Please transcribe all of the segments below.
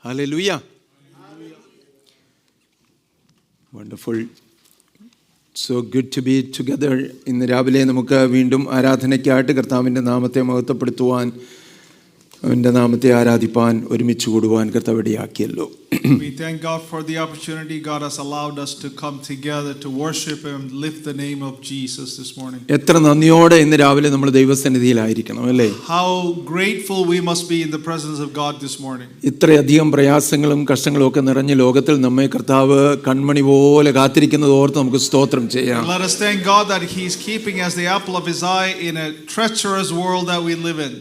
Hallelujah. Wonderful. So good to be together. ഇന്ന് രാവിലെ നമുക്ക് വീണ്ടും ആരാധനയ്ക്കായിട്ട് കർത്താവിൻ്റെ നാമത്തെ മഹത്വപ്പെടുത്തുവാൻ, അവൻ്റെ നാമത്തെ ആരാധിപ്പാൻ, ഒരുമിച്ച് കൂടുവാൻ കർത്താവ് ഇടയാക്കിയല്ലോ. We thank God for the opportunity God has allowed us to come together to worship and lift the name of Jesus this morning. എത്ര നന്ദിയോടെ ഇന്ന് രാവിലെ നമ്മൾ ദൈവസന്നിധിയിലായിരിക്കണം അല്ലേ? How grateful we must be in the presence of God this morning. ഇത്രയധികം പ്രയാസങ്ങളും കഷ്ടങ്ങളും ഒക്കെ നിറഞ്ഞ ലോകത്തിൽ നമ്മെ കർത്താവ് കൺമണി പോലെ കാത്തിരിക്കുന്നത് ഓർത്ത് നമുക്ക് സ്തോത്രം ചെയ്യാം. Let us thank God that He is keeping us the apple of His eye in a treacherous world that we live in.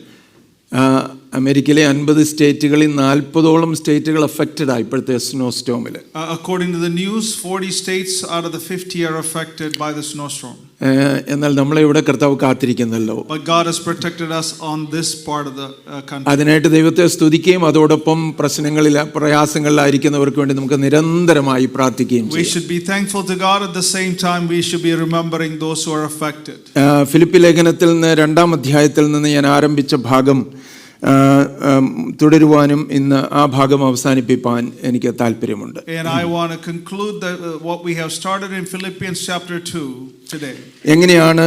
അമേരിക്കയിലെ 50 സ്റ്റേറ്റുകളിൽ 40ഓളം സ്റ്റേറ്റുകൾ അഫക്റ്റഡ് ആയി ഇപ്പോഴത്തെ സ്നോസ്റ്റോമിൽ. According to the news, 40 states out of the 50 are affected by the snowstorm. എന്നാൽ നമ്മളെ ഇവിടെ കർത്താവ് കാത്തിരിക്കുന്നല്ലോ. But God has protected us on this part of the country. അതിനായിട്ട് ദൈവത്തെ സ്തുതിക്കുകയും അതോടൊപ്പം പ്രയാസങ്ങളിലായിരിക്കുന്നവർക്ക് വേണ്ടി നമുക്ക് നിരന്തരമായി പ്രാർത്ഥിക്കുകയും We should be thankful to God, at the same time we should be remembering those who are affected. Philippi ലേഖനത്തിൽ നിന്ന് 2-ാം അധ്യായത്തിൽ നിന്ന് ഞാൻ ആരംഭിച്ച ഭാഗം തുടരുവാനും ഇന്ന് ആ ഭാഗം അവസാനിപ്പിക്കാൻ എനിക്ക് താല്പര്യമുണ്ട്. And I want to conclude what we have started in Philippians chapter 2 today. എങ്ങനെയാണ്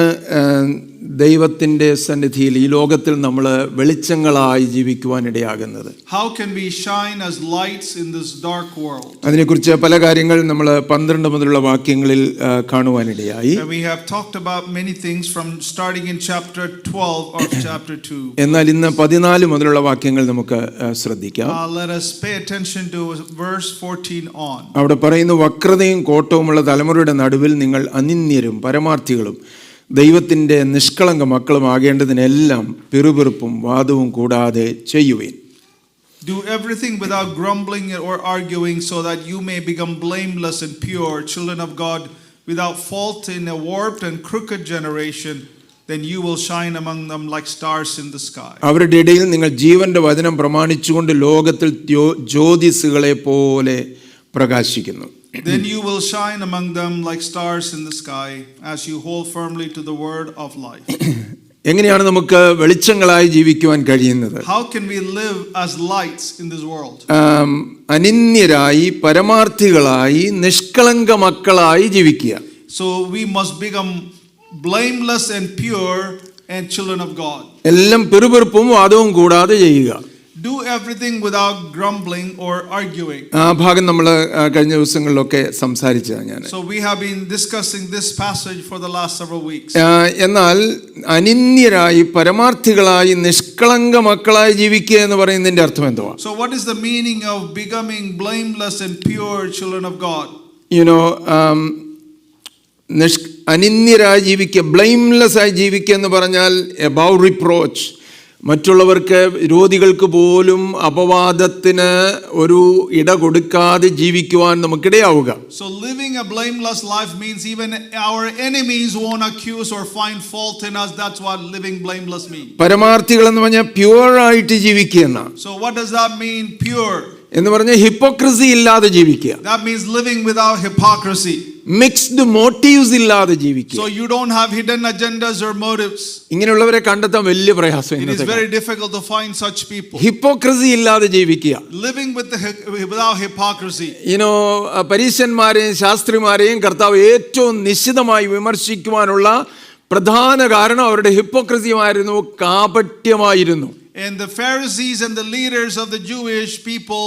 ദൈവത്തിന്റെ സന്നിധിയിൽ ഈ ലോകത്തിൽ നമ്മൾ വെളിച്ചങ്ങളായി ജീവിക്കുവാൻ ഇടയാകുന്നത്? How can we shine as lights in this dark world? അതിനെക്കുറിച്ച് പല കാര്യങ്ങൾ നമ്മൾ 12 മുതലുള്ള വാക്യങ്ങളിൽ കാണുവാനിടയായി. And we have talked about many things from starting in chapter 12 of chapter 2. എന്നാൽ ഇന്ന് 14 മുതലുള്ള വാക്യങ്ങൾ നമുക്ക് ശ്രദ്ധിക്കാം. Let us pay attention to verse 14 on. അവിടെ പറയുന്നു, വക്രതയും കോട്ടവുമുള്ള തലമുറയുടെ നടുവിൽ നിങ്ങൾ അനിന്യരും പരമാർത്ഥികളും ദൈവത്തിൻ്റെ നിഷ്കളങ്ക മക്കളും ആകേണ്ടതിനെല്ലാം പിറുപിറുപ്പും വാദവും കൂടാതെ ചെയ്യുവിൻ. Do everything without grumbling or arguing, so that you may become blameless and pure, children of God, without fault in a warped and crooked generation. Then you will shine among them like stars in the sky. അവരുടെ ഇടയിൽ നിങ്ങൾ ജീവന്റെ വചനം പ്രമാണിച്ചുകൊണ്ട് ലോകത്തിൽ ജ്യോതിസുകളെ പോലെ പ്രകാശിക്കുന്നു. Then you will shine among them like stars in the sky, as you hold firmly to the word of life. എങ്ങനെയാണ് നമുക്ക് വെളിച്ചങ്ങളായി ജീവിക്കുവാൻ കഴിയുന്നത്? How can we live as lights in this world? അനിന്യരായി പരമാർത്ഥികളായി നിഷ്കളങ്ക മക്കളായി ജീവിക്കുക. So we must become blameless and pure and children of God. എല്ലാം പിറുപിറുപ്പും വാദവും കൂടാതെ ചെയ്യുക. Do everything without grumbling or arguing. ആ ഭാഗം നമ്മൾ കഴിഞ്ഞ ദിവസങ്ങളിലൊക്കെ സംസാരിച്ചതാണ് ഞാൻ. So we have been discussing this passage for the last several weeks. എന്നാൽ അനിന്യരായി പരമാർത്ഥികളായി നിഷ്കളങ്ക മക്കളായി ജീവിക്കുക എന്ന് പറയുന്നതിന്റെ അർത്ഥം എന്തുവാ? So what is the meaning of becoming blameless and pure children of God? You know, അനിന്യരായി ജീവിക്കുക, ബ്ലെയിംലെസ് ആയി ജീവിക്കുക എന്ന് പറഞ്ഞാൽ above reproach, മറ്റുള്ളവർക്ക് വിരോധികൾക്ക് പോലും അപവാദത്തിന് ഒരു ഇട കൊടുക്കാതെ ജീവിക്കുവാൻ നമുക്കിടയാവുക. So living a blameless life means even our enemies won't accuse or find fault in us. That's what living blameless means. പരമാർത്ഥികൾ എന്ന് പറഞ്ഞാൽ പ്യുവർ ആയിട്ട് ജീവിക്കുക. So what does that mean, pure? എന്ന് പറഞ്ഞാൽ ഹിപ്പോക്രസി ഇല്ലാതെ ജീവിക്കുക. That means living without hypocrisy. Mixed motifs ഇല്ലാതെ ജീവിക്കുക. So you don't have hidden agendas or motives. ഇങ്ങനെയുള്ളവരെ കണ്ടെത്താൻ വലിയ പ്രയാസം. It is very difficult to find such people. Hypocrisy ഇല്ലാതെ ജീവിക്കുക. Living without hypocrisy. പരീശന്മാരെയും ശാസ്ത്രിമാരെയും കർത്താവ് ഏറ്റവും നിശിതമായി വിമർശിക്കുവാനുള്ള പ്രധാന കാരണം അവരുടെ ഹിപ്പോക്രസിയുമായിരുന്നു, കാപട്യമായിരുന്നു. And the Pharisees and the leaders of the Jewish people,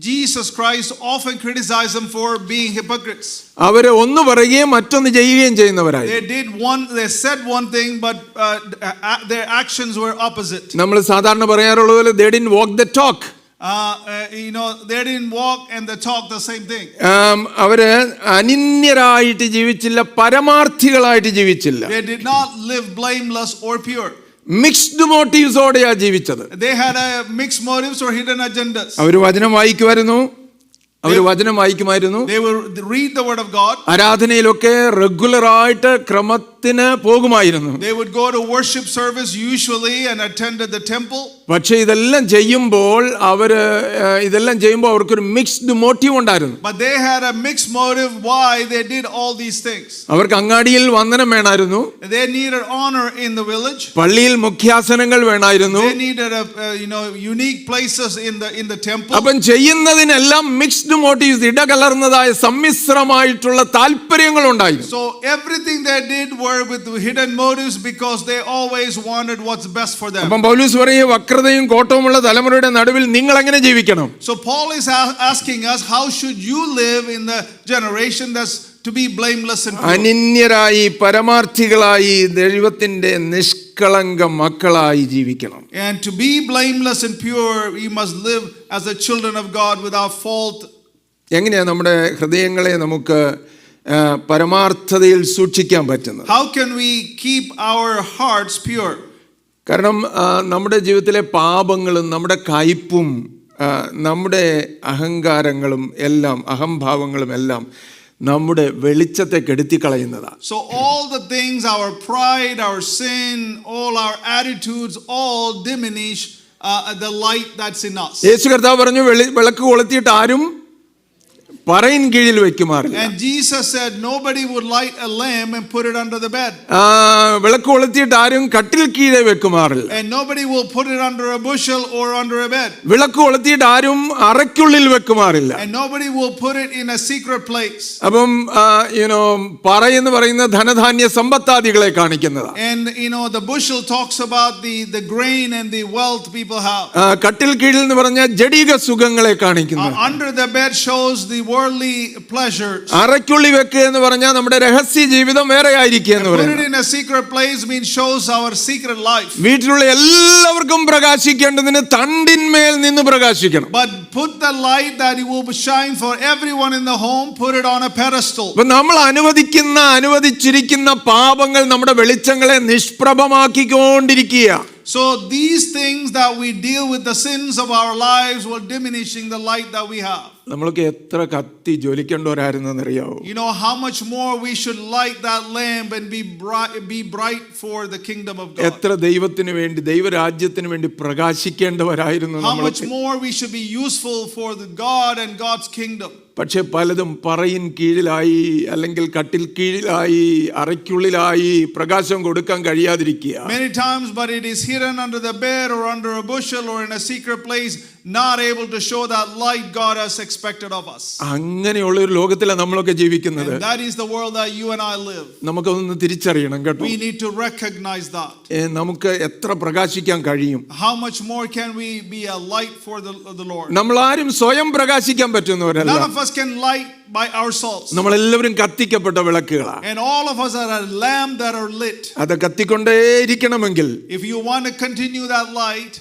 Jesus Christ often criticized them for being hypocrites. അവരെ ഒന്ന് പറയുകയും മറ്റൊന്ന് ചെയ്യുകയും ചെയ്യുന്നവരായി. They said one thing, but their actions were opposite. നമ്മൾ സാധാരണ പറയാറുള്ള പോലെ they didn't walk the talk. They didn't walk and they talk the same thing. അവര് അനിന്യരായിട്ട് ജീവിച്ചില്ല, പരമാർത്ഥികളായിട്ട് ജീവിച്ചില്ല. They did not live blameless or pure. Mixed മോട്ടീവ്സോടെയാ ജീവിച്ചത്. They had mixed motives or hidden agendas. അവർ വചനം വായിക്കുമായിരുന്നു. They will read the word of God. ആരാധനയിലൊക്കെ റെഗുലർ ആയിട്ട് കർമ്മത്തിന് പോകുമായിരുന്നു. They would go to worship service usually and attended the temple. പക്ഷെ ഇതെല്ലാം ചെയ്യുമ്പോൾ അവർക്കൊരു മിക്സ്ഡ് മോട്ടീവ് ഉണ്ടായിരുന്നു. But they had a mixed motive why they did all these things. അവർക്ക് അങ്ങാടിയിൽ വന്ദനം വേണമായിരുന്നു. They needed honor in the village. പള്ളിയിൽ മുഖ്യാസനങ്ങൾ വേണമായിരുന്നു. They needed unique places in the temple. അപ്പം ചെയ്യുന്നതിനെല്ലാം മിക്സ്ഡ് മോട്ടീവ്സ്, ഇടകലർന്നതായ സമ്മിശ്രമായിട്ടുള്ള താല്പര്യങ്ങൾ ഉണ്ടായിരുന്നു. So everything they did were with hidden motives because they always wanted what's best for them. അപ്പം പൗലോസ് പറയും, വക്രതയും കോട്ടവുമുള്ള തലമുറയുടെ നടുവിൽ നിങ്ങൾ എങ്ങനെ ജീവിക്കണം? So Paul is asking us, how should you live in the generation that's to be blameless and pure? അനിന്യരായി പരമാർത്ഥികളായി ദൈവത്തിന്റെ നിഷ്കളങ്ക മക്കളായി ജീവിക്കണം. And to be blameless and pure, we must live as the children of God without fault. എങ്ങനെയാ നമ്മുടെ ഹൃദയങ്ങളെ നമുക്ക് പരമാർത്ഥതയിൽ സൂക്ഷിക്കാൻ പറ്റുന്നത്? How can we keep our hearts pure? കാരണം നമ്മുടെ ജീവിതത്തിലെ പാപങ്ങളും നമ്മുടെ കയ്പും നമ്മുടെ അഹങ്കാരങ്ങളും എല്ലാം അഹംഭാവങ്ങളും എല്ലാം നമ്മുടെ വെളിച്ചത്തെ കെടുത്തിക്കളയുന്നതാണ്. So all the things, our pride, our sin, all our attitudes, all diminish the light that's in us. യേശു കർത്താവ് പറഞ്ഞു, വിളക്ക് കൊളുത്തിയിട്ട് ആരും പറയിൻ കീഴിൽ വെക്കുമാറില്ല. And Jesus said nobody would light a lamp and put it under the bed. വിളക്ക് കൊളുത്തിയിട്ട് ആരും കട്ടിൽ കീഴെ വെക്കുമാറില്ല. And nobody will put it under a bushel or under a bed. വിളക്ക് കൊളുത്തിയിട്ട് ആരും അറയ്ക്കുള്ളിൽ വെക്കുമാറില്ല. And nobody will put it in a secret place. അപ്പം പറയെന്ന് പറയുന്ന ധനധാന്യ സമ്പത്താദികളെ കാണിക്കുന്നതാണ്. And the bushel talks about the grain and the wealth people have. കട്ടിൽ കീഴിൽ എന്ന് പറഞ്ഞാൽ ജഡിക സുഖങ്ങളെ കാണിക്കുന്നു. Under the bed shows the worldly pleasures. അറയ്ക്കുള്ളി വെക്കുക എന്ന് പറഞ്ഞാൽ നമ്മുടെ രഹസ്യ ജീവിതം വേറെ ആയിരിക്കുക എന്ന് Put it പറയുന്നത്. in a secret place means shows our secret life. വീട്ടിലുള്ള എല്ലാവർക്കും പ്രകാശിക്കേണ്ടതിന് തണ്ടിന്മേൽ നിന്ന് പ്രകാശിക്കണം. But put the light that it will shine for everyone in the home, put it on a pedestal. അപ്പൊ നമ്മൾ അനുവദിച്ചിരിക്കുന്ന പാപങ്ങൾ നമ്മുടെ വെളിച്ചങ്ങളെ നിഷ്പ്രഭമാക്കിക്കൊണ്ടിരിക്കുക. So these things that we deal with, the sins of our lives, will diminishing the light that we have. നമ്മളൊക്കെ എത്ര കത്തി ജ്വലിക്കേണ്ടവരായിരുന്നെന്ന് അറിയാവോ? You know how much more we should light that lamp and be bright for the kingdom of God. എത്ര ദൈവത്തിന് വേണ്ടി ദൈവരാജ്യത്തിന് വേണ്ടി പ്രകാശിക്കേണ്ടവരായിരുന്നു How നമ്മൾ. much more we should be useful for the God and God's kingdom. പക്ഷെ പലതും പറയിൻ കീഴിലായി അല്ലെങ്കിൽ കട്ടിൽ കീഴിലായി അറയ്ക്കുള്ളിലായി പ്രകാശം കൊടുക്കാൻ കഴിയാതിരിക്കുക. Many times, but it is hidden under the bed or under a bushel or in a secret place, not able to show that light God has expected of us. അങ്ങനെയുള്ള ഒരു ലോകത്തിലാണ് നമ്മളൊക്കെ ജീവിക്കുന്നത്. And that is the world that you and I live. നമുക്കൊന്ന് തിരിച്ചറിയണം കേട്ടോ. We need to recognize that. നമുക്ക് എത്ര പ്രകാശിക്കാൻ കഴിയും? How much more can we be a light for the Lord? നമ്മൾ ആരും സ്വയം പ്രകാശിക്കാൻ പറ്റുന്നവരല്ല. None of us can light by ourselves. നമ്മളെല്ലാവരും കത്തിക്കപ്പെട്ട വിളക്കുകളാണ്. And all of us are a lamp that are lit. അത് കത്തിക്കൊണ്ടേയിരിക്കണമെങ്കിൽ, if you want to continue that light,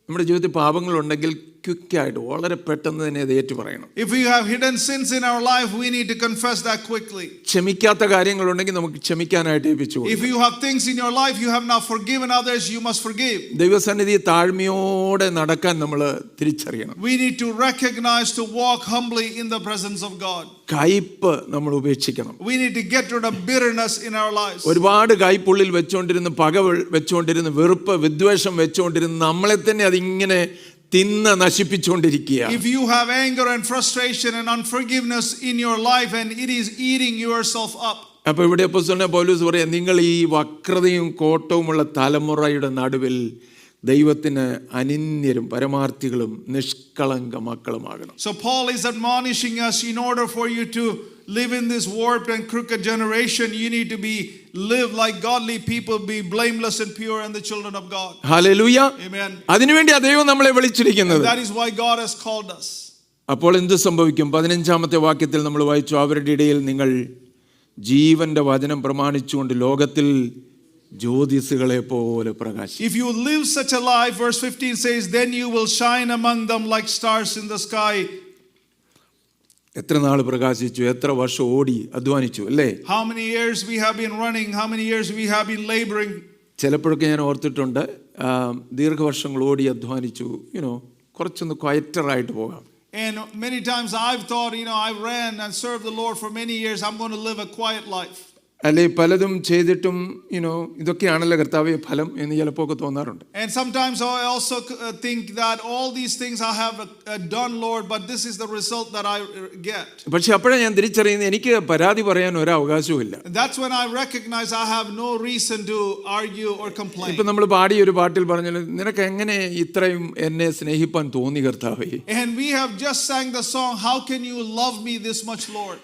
നമ്മുടെ ജീവിതത്തിൽ പാപങ്ങളുണ്ടെങ്കിൽ ക്വിക്കായിട്ട് വളരെ പെട്ടെന്ന് തന്നെ അത് ഏറ്റു പറയണം. if we have hidden sins in our life, we need to confess that quickly. ക്ഷമിക്കാത്ത കാര്യങ്ങളുണ്ടെങ്കിൽ നമുക്ക് ക്ഷമിക്കാനായിട്ട് ഏൽപ്പിച്ചു. If you have things in your life you have not forgiven others, you must forgive. ദൈവസന്നിധി താഴ്മയോടെ നടക്കാൻ നമ്മൾ തിരിച്ചറിയണം. We need to recognize to walk humbly in the presence of God. കയ്പ് നമ്മൾ ഉപേക്ഷിക്കണം. We need to get rid of bitterness in our lives. ഒരുപാട് കയ്പുള്ളിൽ വെച്ചുകൊണ്ടിരുന്ന് പക വെച്ചുകൊണ്ടിരുന്ന് വെറുപ്പ് വിദ്വേഷം വെച്ചുകൊണ്ടിരുന്ന് നമ്മളെ തന്നെ അതിങ്ങനെ തിന്ന് നശിപ്പിച്ചുകൊണ്ടിരിക്കുക. If you have anger and frustration and unforgiveness in your life and it is eating yourself up. അപ്പോൾ ഇവിടെ അപ്പോസ്തലനായ പൗലോസ് പറയാ, നിങ്ങൾ ഈ വക്രതയും കോട്ടവുമുള്ള തലമുറയുടെ നടുവിൽ ദൈവത്തിന് അനിന്യരും പരമാർത്ഥികളും നിഷ്കളങ്ക മക്കളുമാകണം. So Paul is admonishing us, in order for you to live in this warped and crooked generation, you need to live like godly people, be blameless and pure and the children of God. Hallelujah. Amen. അതിനുവേണ്ടി ദൈവം നമ്മളെ വിളിച്ചിരിക്കുന്നത്. That is why God has called us. അപ്പോൾ എന്ത് സംഭവിക്കും? 15-ാമത്തെ വാക്യത്തിൽ നമ്മൾ വായിച്ചു, അവരുടെ ഇടയിൽ നിങ്ങൾ ജീവന്റെ വചനം പ്രമാണിച്ചുകൊണ്ട് ലോകത്തിൽ ജ്യോതിസുകളെ പോലെ പ്രകാശിക്കും. If you live such a life, verse 15 says, then you will shine among them like stars in the sky. എത്ര നാൾ പ്രകാശിച്ചു, എത്ര വർഷം ഓടി അധ്വാനിച്ചു അല്ലേ? How many years we have been running, how many years we have been laboring. ചിലപ്പോഴൊക്കെ ഞാൻ ഓർത്തിട്ടുണ്ട്, ദീർഘവർഷങ്ങൾ ഓടി അധ്വാനിച്ചു, കുറച്ചൊന്ന് ക്വയറ്ററായിട്ട് പോകാം. And many times I've thought, I ran and served the Lord for many years, I'm going to live a quiet life. അല്ലെ പലതും ചെയ്തിട്ടും ഇതൊക്കെയാണല്ലോ കർത്താവേ ഫലം എന്ന് ചിലപ്പോൾ ഒക്കെ തോന്നാറുണ്ട്. And sometimes I also think that all these things I have done, Lord, but this is the result that I get. പക്ഷെ അപ്പോഴാണ് ഞാൻ തിരിച്ചറിയുന്നത് എനിക്ക് പരാതി പറയാൻ ഒരു അവകാശവുമില്ല. That's when I recognize I have no reason to argue or complain. ഇപ്പൊ നമ്മൾ പാടിയ ഒരു പാട്ടിൽ പറഞ്ഞല്ലോ, നിനക്ക് എങ്ങനെ ഇത്രയും എന്നെ സ്നേഹിപ്പാൻ തോന്നി കർത്താവേ. And we have just sang the song, how can you love me this much, Lord?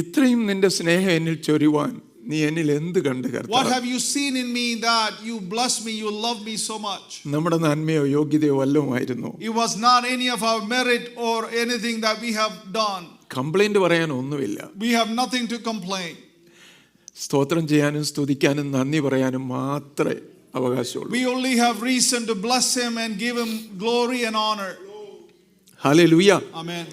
ഇത്രയും നിന്റെ സ്നേഹം എന്നിൽ ചൊരിവാൻ നീ എന്നിൽ എന്ത് കണ്ട് കർത്താവേ? What have you seen in me that you bless me, you love me so much? നമ്മുടെ നന്മയോ യോഗ്യതയോ വല്ലതുമായിരുന്നു? It was not any of our merit or anything that we have done. Complaint പറയാൻ ഒന്നുമില്ല. We have nothing to complain. സ്തോത്രം ചെയ്യാനും സ്തുതിക്കാനും നന്ദി പറയാനും മാത്രമേ അവകാശമുള്ളൂ. We only have reason to bless him and give him glory and honor. Hallelujah. Amen.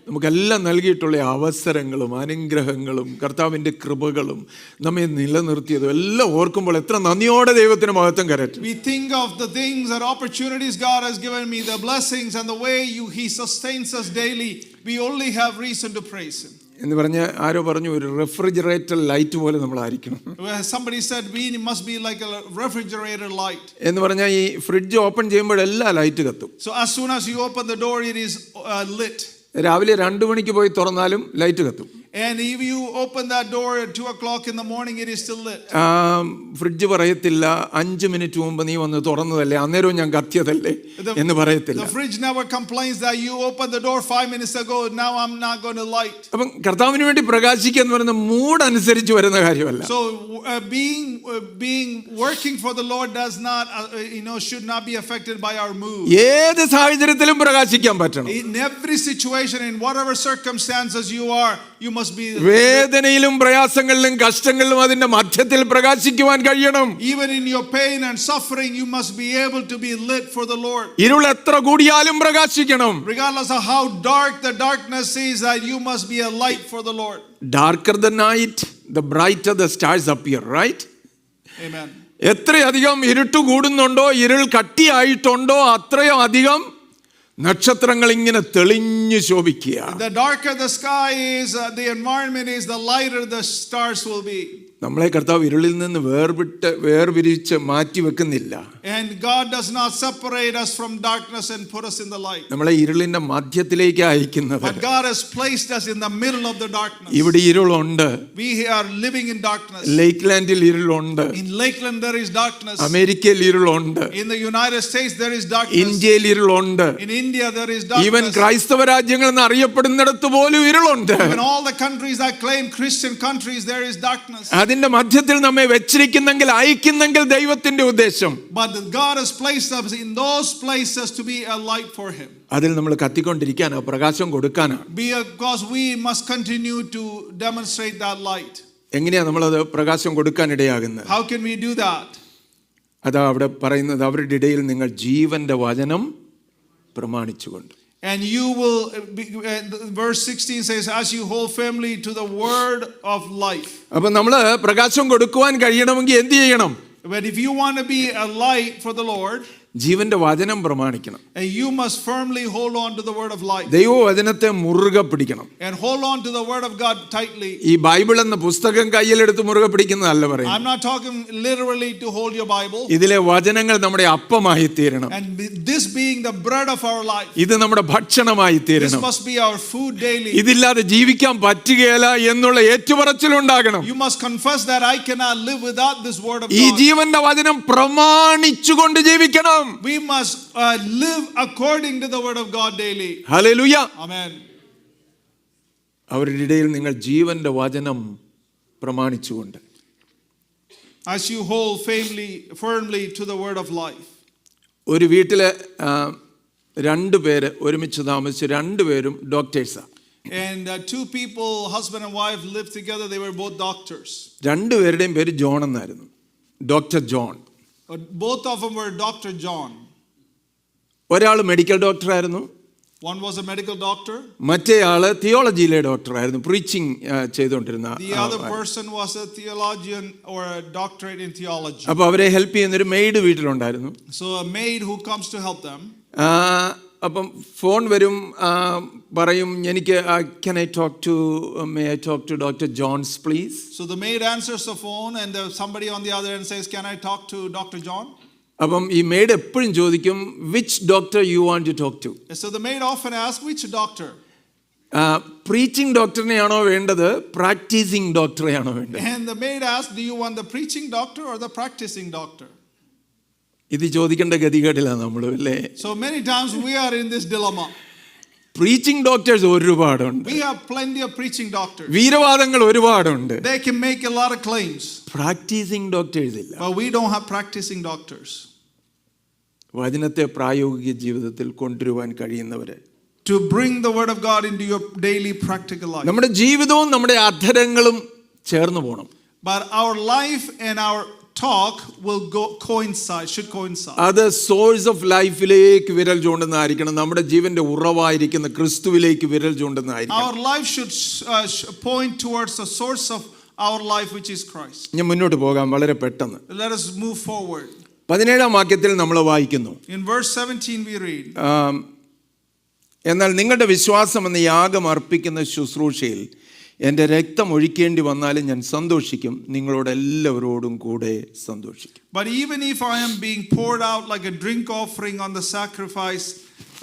നമുക്കെല്ലാം നൽകിയിട്ടുള്ള അവസരങ്ങളും അനുഗ്രഹങ്ങളും കർത്താവിൻ്റെ കൃപകളും നമ്മെ നിലനിർത്തിയതും എല്ലാം ഓർക്കുമ്പോൾ എത്ര നന്ദിയോടെ ദൈവത്തിന് മഹത്വം കരറ്റും. We think of the things and opportunities God has given me, the blessings and the way he sustains us daily. We only have reason to praise him. എന്ന് പറഞ്ഞ ആരോ പറഞ്ഞു, ഒരു റെഫ്രിജറേറ്റർ ലൈറ്റ് പോലെ നമ്മളായിരിക്കണം. Somebody said we must be like a refrigerator light. എന്ന് പറഞ്ഞാൽ ഈ fridge open ചെയ്യുമ്പോൾ എല്ലാ ലൈറ്റ് കത്തും. So as soon as you open the door, it is lit. രാവിലെ 2 മണിക്ക് പോയി തുറന്നാലും ലൈറ്റ് കത്തും. And if you open that door at 2 o'clock in the morning, it is still lit. Fridge പറയത്തില്ല 5 minute മുമ്പ് നീ വന്ന് തുറന്നതല്ലേ, അന്നേരവും ഞാൻ കത്തിയതല്ലേ എന്ന് പറയത്തില്ല. The fridge never complains that you opened the door 5 minutes ago, now I'm not going to light. അപ്പം കർത്താവിന് വേണ്ടി പ്രകാശിക്കുക എന്ന് പറയുന്ന മൂഡ് അനുസരിച്ച് വരുന്ന കാര്യമല്ല. So being working for the Lord does not should not be affected by our mood. ഏത് സാഹചര്യത്തിലും പ്രകാശിക്കാൻ പറ്റണം. In every situation, in whatever circumstances you are, you must be. വേദനയിലും പ്രയാസങ്ങളിലും കഷ്ടങ്ങളിലും അതിന്റെ മധ്യത്തിൽ പ്രകാശിക്കുവാൻ കഴിയണം. Even in your pain and suffering, you must be able to be lit for the Lord. ഇരുൾ എത്ര കൂടിയാലും പ്രകാശിക്കണം. Regardless of how dark the darkness is, that you must be a light for the Lord. Darker the night, the brighter the stars appear, right? Amen. എത്രയധികം ഇരുട്ട് കൂടുന്നുണ്ടോ, ഇരുൾ കട്ടിയായിട്ടുണ്ടോ, അത്രയും അധികം നക്ഷത്രങ്ങൾ ഇങ്ങനെ തെളിഞ്ഞു ശോഭിക്കുക. The darker the sky is, the environment is, the lighter the stars will be. നമ്മളെ കർത്താവ് ഇരുളിൽ നിന്ന് വേർപിരിച്ച് മാറ്റി വെക്കുന്നില്ല. And God does not separate us from darkness and put us in the light. നമ്മളെ ഇരുളിന്റെ മധ്യത്തിലേക്ക് അയക്കുന്നത്. But God has placed us in the middle of the darkness. ഇവിടെ ഇരുളുണ്ട്. We are living in darkness. ലേക്ക്ലാൻഡിൽ ഇരുളുണ്ട്. In Lakeland there is darkness. അമേരിക്കയിൽ ഇരുളുണ്ട്. In the United States there is darkness. ഇന്ത്യയിൽ ഇരുളുണ്ട്. In India there is darkness. Even ക്രൈസ്തവ രാജ്യങ്ങൾ എന്ന് അറിയപ്പെടുന്നിടത്ത് പോലും ഇരുളുണ്ട്. In all the countries that claim Christian countries there is darkness. അതിന്റെ മധ്യത്തിൽ നമ്മെ വെച്ചിരിക്കുന്നെങ്കിൽ അയക്കുന്നെങ്കിൽ ദൈവത്തിന്റെ ഉദ്ദേശം. But God has placed us in those places to be a light for him. അതിൽ നമ്മൾ കത്തിക്കൊണ്ടിരിക്കാനാ, പ്രകാശം കൊടുക്കാനാ. Because we must continue to demonstrate that light. എങ്ങനെയാ നമ്മളത് പ്രകാശം കൊടുക്കാനിടയാകുന്നത്? How can we do that? അതാ അവിടെ പറയുന്നത്, അവരുടെ ഇടയിൽ നിങ്ങൾ ജീവന്റെ വചനം പ്രമാണിച്ചുകൊണ്ട്. And you will verse 16 says, as you hold firmly to the word of life. അപ്പോൾ നമ്മൾ പ്രകാശം കൊടുക്കുവാൻ കഴിയണമെങ്കിൽ എന്ത് ചെയ്യണം? But if you want to be a light for the Lord, ജീവന്റെ വചനം പ്രമാണിക്കണം. and you must firmly hold on to the word of life. ദൈവവചനത്തെ മുറുകെ പിടിക്കണം. And hold on to the word of God tightly. ഈ Bible എന്ന പുസ്തകം കയ്യിലെടുത്ത് മുറുകെ പിടിക്കുന്നതല്ല പറയുന്നത്. I'm not talking literally to hold your Bible. ഇതിലെ വചനങ്ങൾ നമ്മുടെ അപ്പമായി തീരണം. And this being the bread of our life. ഇത് നമ്മുടെ ഭക്ഷണമായി തീരണം. This must be our food daily. ഇതില്ലാതെ ജീവിക്കാൻ പറ്റുകയില്ല എന്നുള്ള ഏറ്റുപറച്ചിലുണ്ടാകണം. You must confess that I cannot live without this word of God. ഈ ജീവന്റെ വചനം പ്രമാണിച്ചുകൊണ്ട് ജീവിക്കണം. We must live according to the word of God daily. Hallelujah. Amen. അവരുടെ ഇടയിൽ നിങ്ങൾ ജീവന്റെ വചനം പ്രമാണിച്ചുകൊണ്ട്. As you hold firmly to the word of life. ഒരു വീട്ടിലെ 2 പേര് ഒരുമിച്ച് താമസിച്ച് 2 പേരും ഡോക്ടേഴ്സാണ്. And 2 people, husband and wife, lived together. They were both doctors. 2 പേരുടെയും പേര് ജോൺ എന്നായിരുന്നു. Doctor John. Both of them were Dr. John. ഒരാൾ മെഡിക്കൽ ഡോക്ടറായിരുന്നു. One was a medical doctor. മറ്റേയാള് തിയോളജിയിലെ ഡോക്ടറായിരുന്നു, പ്രീച്ചിങ് ചെയ്തുകൊണ്ടിരുന്ന. The other person was a theologian or a doctorate in theology. അപ്പോൾ അവരെ ഹെൽപ്പ് ചെയ്യുന്നൊരു മെയ്ഡ് വീട്ടിലുണ്ടായിരുന്നു. So a maid who comes to help them. അപ്പം ഫോൺ വരും, പറയും എനിക്ക് may I talk to doctor Jones please. So the maid answers the phone and somebody on the other end says, can I talk to Dr. John? അപ്പം ഈ maid എപ്പോഴും ചോദിക്കും which doctor you want to talk to. So the maid often asks, which doctor? Preaching ഡോക്ടറിനെയാണോ വേണ്ടത്, practising ഡോക്ടറെയാണോ വേണ്ടത്? And the maid asks, do you want the preaching doctor or the practicing doctor? ഇത് ചോദിക്കേണ്ട ഗതികേടിലാണ് നമ്മൾ, അല്ലേ? So many times we are in this dilemma. Preaching doctors ഒരുപാടുണ്ട്. We have plenty of preaching doctors. വീരവാദങ്ങൾ ഒരുപാടുണ്ട്. They can make a lot of claims. Practising doctors ഇല്ല. But we don't have practicing doctors. വചനത്തെ പ്രായോഗിക ജീവിതത്തിൽ കൊണ്ടുവരുവാൻ കഴിയുന്നവരെ, to bring the word of God into your daily practical life. നമ്മുടെ ജീവിതവും നമ്മുടെ അധരങ്ങളും ചേർന്ന് പോകണം. But our life and our talk will should coincide. അത് സോഴ്സ് ഓഫ് ലൈഫിലേക്ക് വിരൽ ചൂണ്ടുന്നതായിരിക്കണം. നമ്മുടെ ജീവന്റെ ഉറവായിരിക്കുന്ന ക്രിസ്തുവിലേക്ക് വിരൽ ചൂണ്ടുന്നതായിരിക്കണം. Our life should point towards the source of our life, which is Christ. ഞാൻ മുന്നോട്ട് പോകാം വളരെ പെട്ടെന്ന്. Let us move forward. 17-ാം വാക്യത്തിൽ നമ്മൾ വായിക്കുന്നു, in verse 17 we read, എന്നാൽ നിങ്ങളുടെ വിശ്വാസം എന്ന യാഗം അർപ്പിക്കുന്ന ശുശ്രൂഷയിൽ എൻ്റെ രക്തം ഒഴിക്കേണ്ടി വന്നാലും ഞാൻ സന്തോഷിക്കും, നിങ്ങളോട് എല്ലാവരോടും കൂടെ സന്തോഷിക്കും. But even if I am being poured out like a drink offering on the sacrifice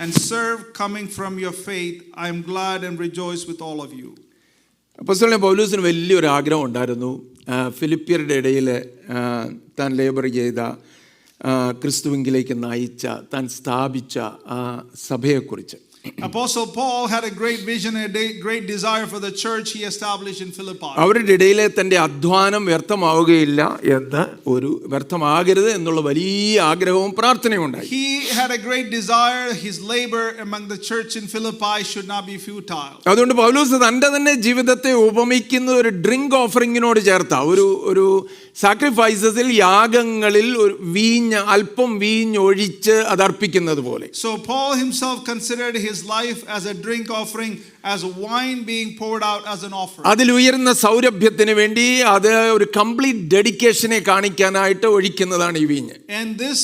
and serve coming from your faith, I am glad and rejoice with all of you. അപ്പോസ്തലൻ പൗലോസിന് വലിയൊരു ആഗ്രഹം ഉണ്ടായിരുന്നു, ഫിലിപ്പിയരുടെ ഇടയിൽ താൻ ലേബർ ചെയ്ത, ക്രിസ്തുവിലേക്ക് നയിച്ച, താൻ സ്ഥാപിച്ച സഭയെക്കുറിച്ച്. Apostle Paul had a great vision, a great desire for the church he established in Philippi. അവരുടെ ഇടയിലെ തൻ്റെ അധ്വാനം വ്യർത്ഥമാവുകയില്ല എന്ന്, വ്യർത്ഥമാകരുത് എന്നുള്ള വലിയ ആഗ്രഹവും പ്രാർത്ഥനയും ഉണ്ടായി. He had a great desire his labor among the church in Philippi should not be futile. അതുകൊണ്ട് പൗലോസ് തൻ്റെ തന്നെ ജീവിതത്തെ ഉപമിക്കുന്ന ഒരു ഡ്രിങ്ക് ഓഫറിങ്ങിനോട് ചേർത്ത ഒരു സാക്രിഫൈസസിൽ, യാഗങ്ങളിൽ അല്പം വീഞ്ഞ് ഒഴിച്ച് അത് അർപ്പിക്കുന്നത് പോലെ. So Paul himself considered his life as a drink offering, as wine being poured out as an offering. അതിൽ ഉയർന്ന സൗരഭ്യത്തിന് വേണ്ടി അത് ഒരു കംപ്ലീറ്റ് ഡെഡിക്കേഷനെ കാണിക്കാനായിട്ട് ഒഴിക്കുന്നതാണ് ഈ വീഞ്ഞ്. And this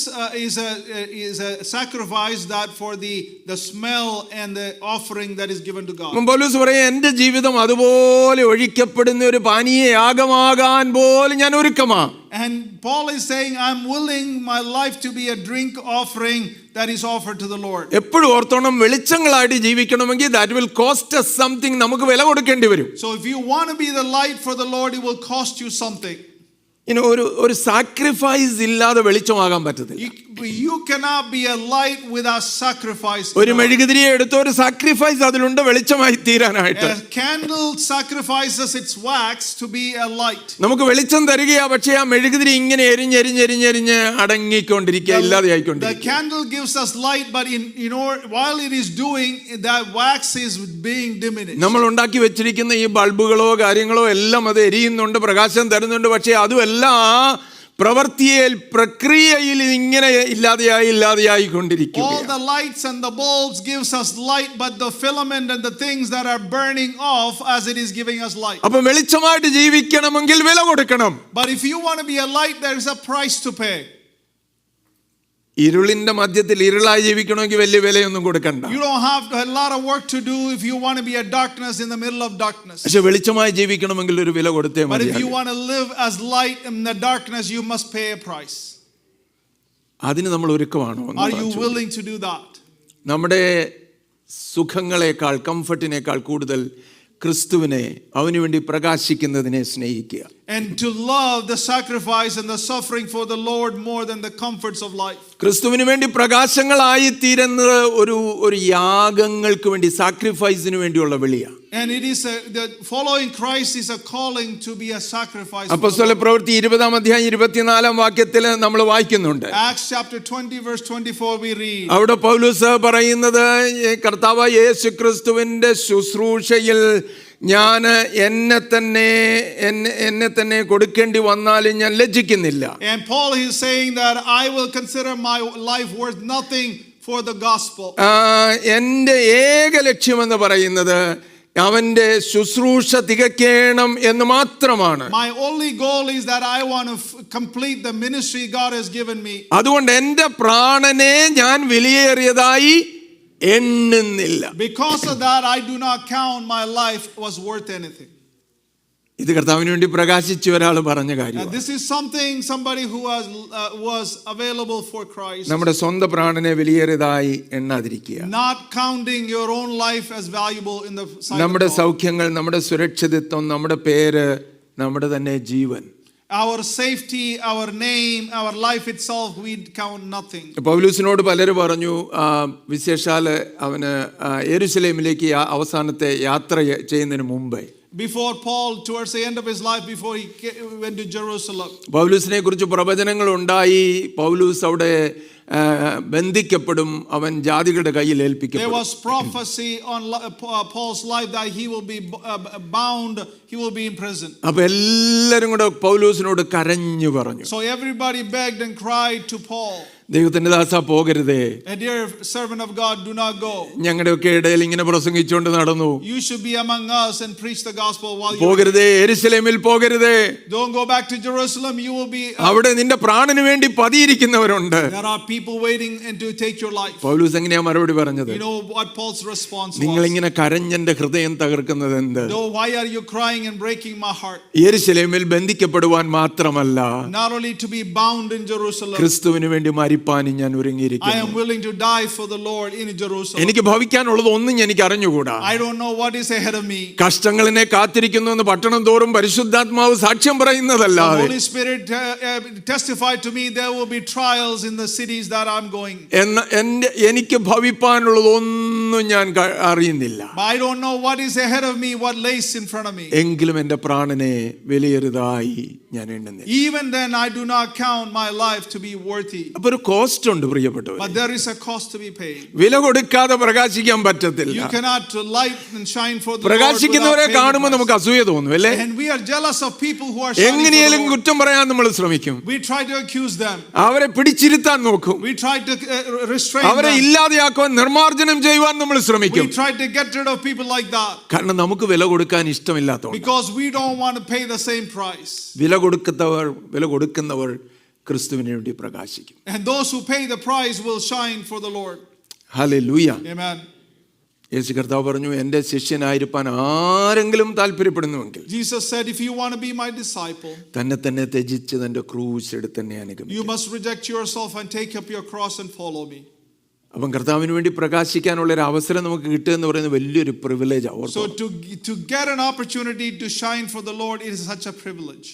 is a sacrifice that for the smell and the offering that is given to God. പൗലോസ് പറയും, എൻ്റെ ജീവിതം അതുപോലെ ഒഴിക്കപ്പെടുന്ന ഒരു പാനീയ യാഗമാകാൻ പോലും ഞാൻ ഒരുക്കമാ. And Paul is saying, I'm willing my life to be a drink offering that is offered to the Lord. എപ്പോഴും ഓർത്തോണം, വെളിച്ചങ്ങളായിട്ട് ജീവിക്കണമെങ്കിൽ that will cost us something. നമുക്ക് വില കൊടുക്കേണ്ടി വരും. So if you want to be the light for the Lord, it will cost you something. ഒരു sacrifice ഇല്ലാതെ വെളിച്ചമാകാൻ പറ്റത്തില്ല. You cannot be a light without sacrifice. ഒരു മെഴുകുതിരിയെ എടുത്ത ഒരു സാക്രിഫൈസ് അതിലുണ്ട് വെളിച്ചമായി തീരാനായിട്ട്. A candle sacrifices its wax to be a light. നമുക്ക് വെളിച്ചം തരികയാ, പക്ഷേ ആ മെഴുകുതിരി ഇങ്ങനെ എരിഞ്ഞ് അടങ്ങിക്കൊണ്ടിരിക്കുക, ഇല്ലാതെയായിക്കൊണ്ടിരിക്കുക. The candle gives us light, but while it is doing that, wax is being diminished. നമ്മൾ ഉണ്ടാക്കി വെച്ചിരിക്കുന്ന ഈ ബൾബുകളോ കാര്യങ്ങളോ എല്ലാം അത് എരിയുന്നുണ്ട്, പ്രകാശം തരുന്നുണ്ട്, പക്ഷേ അതുമെല്ലാം പ്രവൃത്തിയിൽ, പ്രക്രിയയിൽ ഇങ്ങനെ ഇല്ലാതെയായി കൊണ്ടിരിക്കുക. All the lights and the bulbs gives us light, but the filament and the things that are burning off as it is giving us light. അപ്പോൾ വെളിച്ചമായിട്ട് ജീവിക്കണമെങ്കിൽ വില കൊടുക്കണം. But if you want to be a light, there is a price to pay. ഇരുളിന്റെ മധ്യത്തിൽ ഇരുളായി ജീവിക്കണമെങ്കിൽ വലിയ വിലയൊന്നും കൊടുക്കണ്ട. You don't have a lot of work to do if you want to be a darkness in the middle of darkness. പക്ഷേ വെളിച്ചമായി ജീവിക്കണമെങ്കിൽ ഒരു വില കൊടുത്തേ മതി. But if you മതി. want to live as light in the darkness, you must pay a price. അതിന് നമ്മൾ ഒരുക്കമാണോ? Are you willing to do that? നമ്മുടെ സുഖങ്ങളെക്കാൾ, കംഫർട്ടിനേക്കാൾ കൂടുതൽ ക്രിസ്തുവിനെ, അവന് വേണ്ടി പ്രകാശിക്കുന്നതിനെ സ്നേഹിക്കുക. And to love the sacrifice and the suffering for the Lord more than the comforts of life. ക്രിസ്തുവിന് വേണ്ടി പ്രകാശങ്ങളായി തീരുന്നത് ഒരു യാഗങ്ങൾക്ക് വേണ്ടി, സാക്രിഫൈസിന് വേണ്ടിയുള്ള വിളിയാണ്. And it is the following Christ is a calling to be a sacrifice. അപ്പോസ്തല പ്രവൃത്തി 20-ാം അധ്യായം 24-ാം വാക്യത്തിൽ നമ്മൾ വായിക്കുന്നുണ്ട്. Acts chapter 20 verse 24 we read. അവിടെ പൗലോസ് പറയുന്നത്, കർത്താവായ യേശു ക്രിസ്തുവിന്റെ ശുശ്രൂഷയിൽ ഞാൻ എന്നെ തന്നെ കൊടുക്കേണ്ടി വന്നാലും ഞാൻ ലജ്ജിക്കുന്നില്ല. And Paul is saying that I will consider my life worth nothing for the gospel. എൻ്റെ ഏക ലക്ഷ്യമെന്ന് പറയുന്നത് അവന്റെ ശുശ്രൂഷ തികയ്ക്കണം എന്ന് മാത്രമാണ്. My only goal is that I want to complete the ministry God has given me. അതുകൊണ്ട് എൻ്റെ പ്രാണനെ ഞാൻ വിലയേറിയതായി എണ്ണുന്നില്ല. Because of that, I do not count my life was worth anything. ഇത് കർത്താവിന് വേണ്ടി പ്രകാശിച്ച ഒരാൾ പറഞ്ഞ And കാര്യം. this is somebody who was available for Christ. നമ്മുടെ സ്വന്തം പ്രാണനെ വിലയേറിയതായി എണ്ണാതിരിക്കുക. Not counting your own life as valuable in the sight of നമ്മുടെ God. സൗഖ്യങ്ങൾ, നമ്മുടെ സുരക്ഷിതത്വം, നമ്മുടെ പേര്, നമ്മുടെ തന്നെ ജീവൻ, Our safety, our name, our life itself, we count nothing. പൗലൂസിനോട് പലരും പറഞ്ഞു, വിശേഷാല് അവന് യെരൂശലേമിലേക്ക് അവസാനത്തെ യാത്ര ചെയ്യുന്നതിന് മുമ്പേ, Before Paul, towards the end of his life, before he went to Jerusalem, പൗലൂസിനെ കുറിച്ച് പ്രവചനങ്ങൾ ഉണ്ടായി. പൗലൂസ് അവിടെ ബന്ധിക്കപ്പെടും, അവൻ ജാതികളുടെ കയ്യിൽ there ഏൽപ്പിക്കപ്പെടും. was prophecy on Paul's life that he will be bound, he will be in prison. അപ്പൊ എല്ലാരും കൂടെ പൗലൂസിനോട് കരഞ്ഞു പറഞ്ഞു, So everybody begged and cried to Paul, ദൈവത്തിന്റെ ദാസ പോകരുതേ, "A dear servant of God, do not go. ഞങ്ങളുടെയൊക്കെ ഇടയിൽ ഇങ്ങനെ പ്രസംഗിച്ചുകൊണ്ട് നടന്നു. You should be among us and preach the gospel while you പോകരുതേ, യെരൂശലേമിൽ പോകരുതേ, don't go back to Jerusalem. You will be അവിടെ നിന്റെ പ്രാണന് വേണ്ടി പതിയിരിക്കുന്നവരുണ്ട്." there are people waiting and to take your life." Paulose എങ്ങനെയാ മറുപടി പറഞ്ഞത്? You know what Paul's response നിങ്ങൾ was? ഇങ്ങനെ കരഞ്ഞെന്റെ ഹൃദയം തകർക്കുന്നത് എന്ത്? "No, why are you crying and breaking my heart? യെരൂശലേമിൽ ബന്ധിക്കപ്പെടുവാൻ മാത്രമല്ല, Not only to be bound in Jerusalem, ക്രിസ്തുവിന് വേണ്ടി മരിപ്പാനും ഞാൻ I ഒരുങ്ങിയിരിക്കുന്നു. am willing to die for the Lord in Jerusalem. എനിക്ക് ഭവിക്കാനുള്ളത് ഒന്നും എനിക്ക് അറിഞ്ഞുകൂടാ. I don't know what is ahead of me. കഷ്ടങ്ങളിനെ കാത്തിരിക്കുന്നു എന്ന് പട്ടണം തോറും പരിശുദ്ധാത്മാവ് സാക്ഷ്യം The പറയുന്നതല്ലാതെ Holy Spirit testified to me there will be trials in the cities that I'm going. എനിക്ക് ഭവിപ്പാനുള്ളത് ഒന്നും ഞാൻ അറിയുന്നില്ല. But I don't know what is ahead of me, what lays in front of me. എങ്കിലും എൻ്റെ പ്രാണനെ വിലയേറിയതായി ഞാൻ എണ്ണുന്നില്ല. Even then I do not count my life to be worthy. അപ്പൊ ഒരു കോസ്റ്റ് ഉണ്ട് പ്രിയപ്പെട്ടവർ. But there is a cost to be paid. വില കൊടുക്കാതെ പ്രകാശിക്കാൻ പറ്റത്തില്ല. You cannot light and shine for the Lord പ്രകാശിക്കുന്നവരെ without കാണുമ്പോൾ paying the നമുക്ക് അസൂയ തോന്നും അല്ലേ? price. And we are jealous of people who are shining for എങ്ങനെയാലും the Lord. കുറ്റം പറയാൻ നമ്മൾ ശ്രമിക്കും. We try to accuse them. അവരെ പിടിച്ചിരുത്താൻ നോക്കും. We try to restrain അവരെ them. ഇല്ലാതെയാക്കുവാൻ, നിർമാർജനം ചെയ്യുവാൻ നമ്മൾ ശ്രമിക്കും. We try to get rid of people like that. കാരണം നമുക്ക് വില കൊടുക്കാൻ ഇഷ്ടമില്ലാത്തതുകൊണ്ട്. Because we don't want to pay the same price. വില കൊടുക്കുന്നവർ ക്രിസ്തുവിന് വേണ്ടി പ്രകാശിക്കും. And those who pay the price will shine for the Lord. Hallelujah. Amen. യേശു കർത്താവ് പറഞ്ഞു, എൻ്റെ ശിഷ്യനായിരിക്കാൻ ആരെങ്കിലും താല്പര്യപ്പെടുന്നുവെങ്കിൽ Jesus said, if you want to be my disciple, തന്നെ ത്യജിച്ച് തന്റെ ക്രൂശ് എടുത്ത് തന്നെ അനുഗമിക്കണം. you must reject yourself and take up your cross and follow me. അപ്പം കർത്താവിന് വേണ്ടി പ്രകാശിക്കാനുള്ള ഒരു അവസരം നമുക്ക് കിട്ടുക എന്ന് പറയുന്നത് വലിയൊരു privilege. So to get an opportunity to shine for the Lord, it is such a privilege.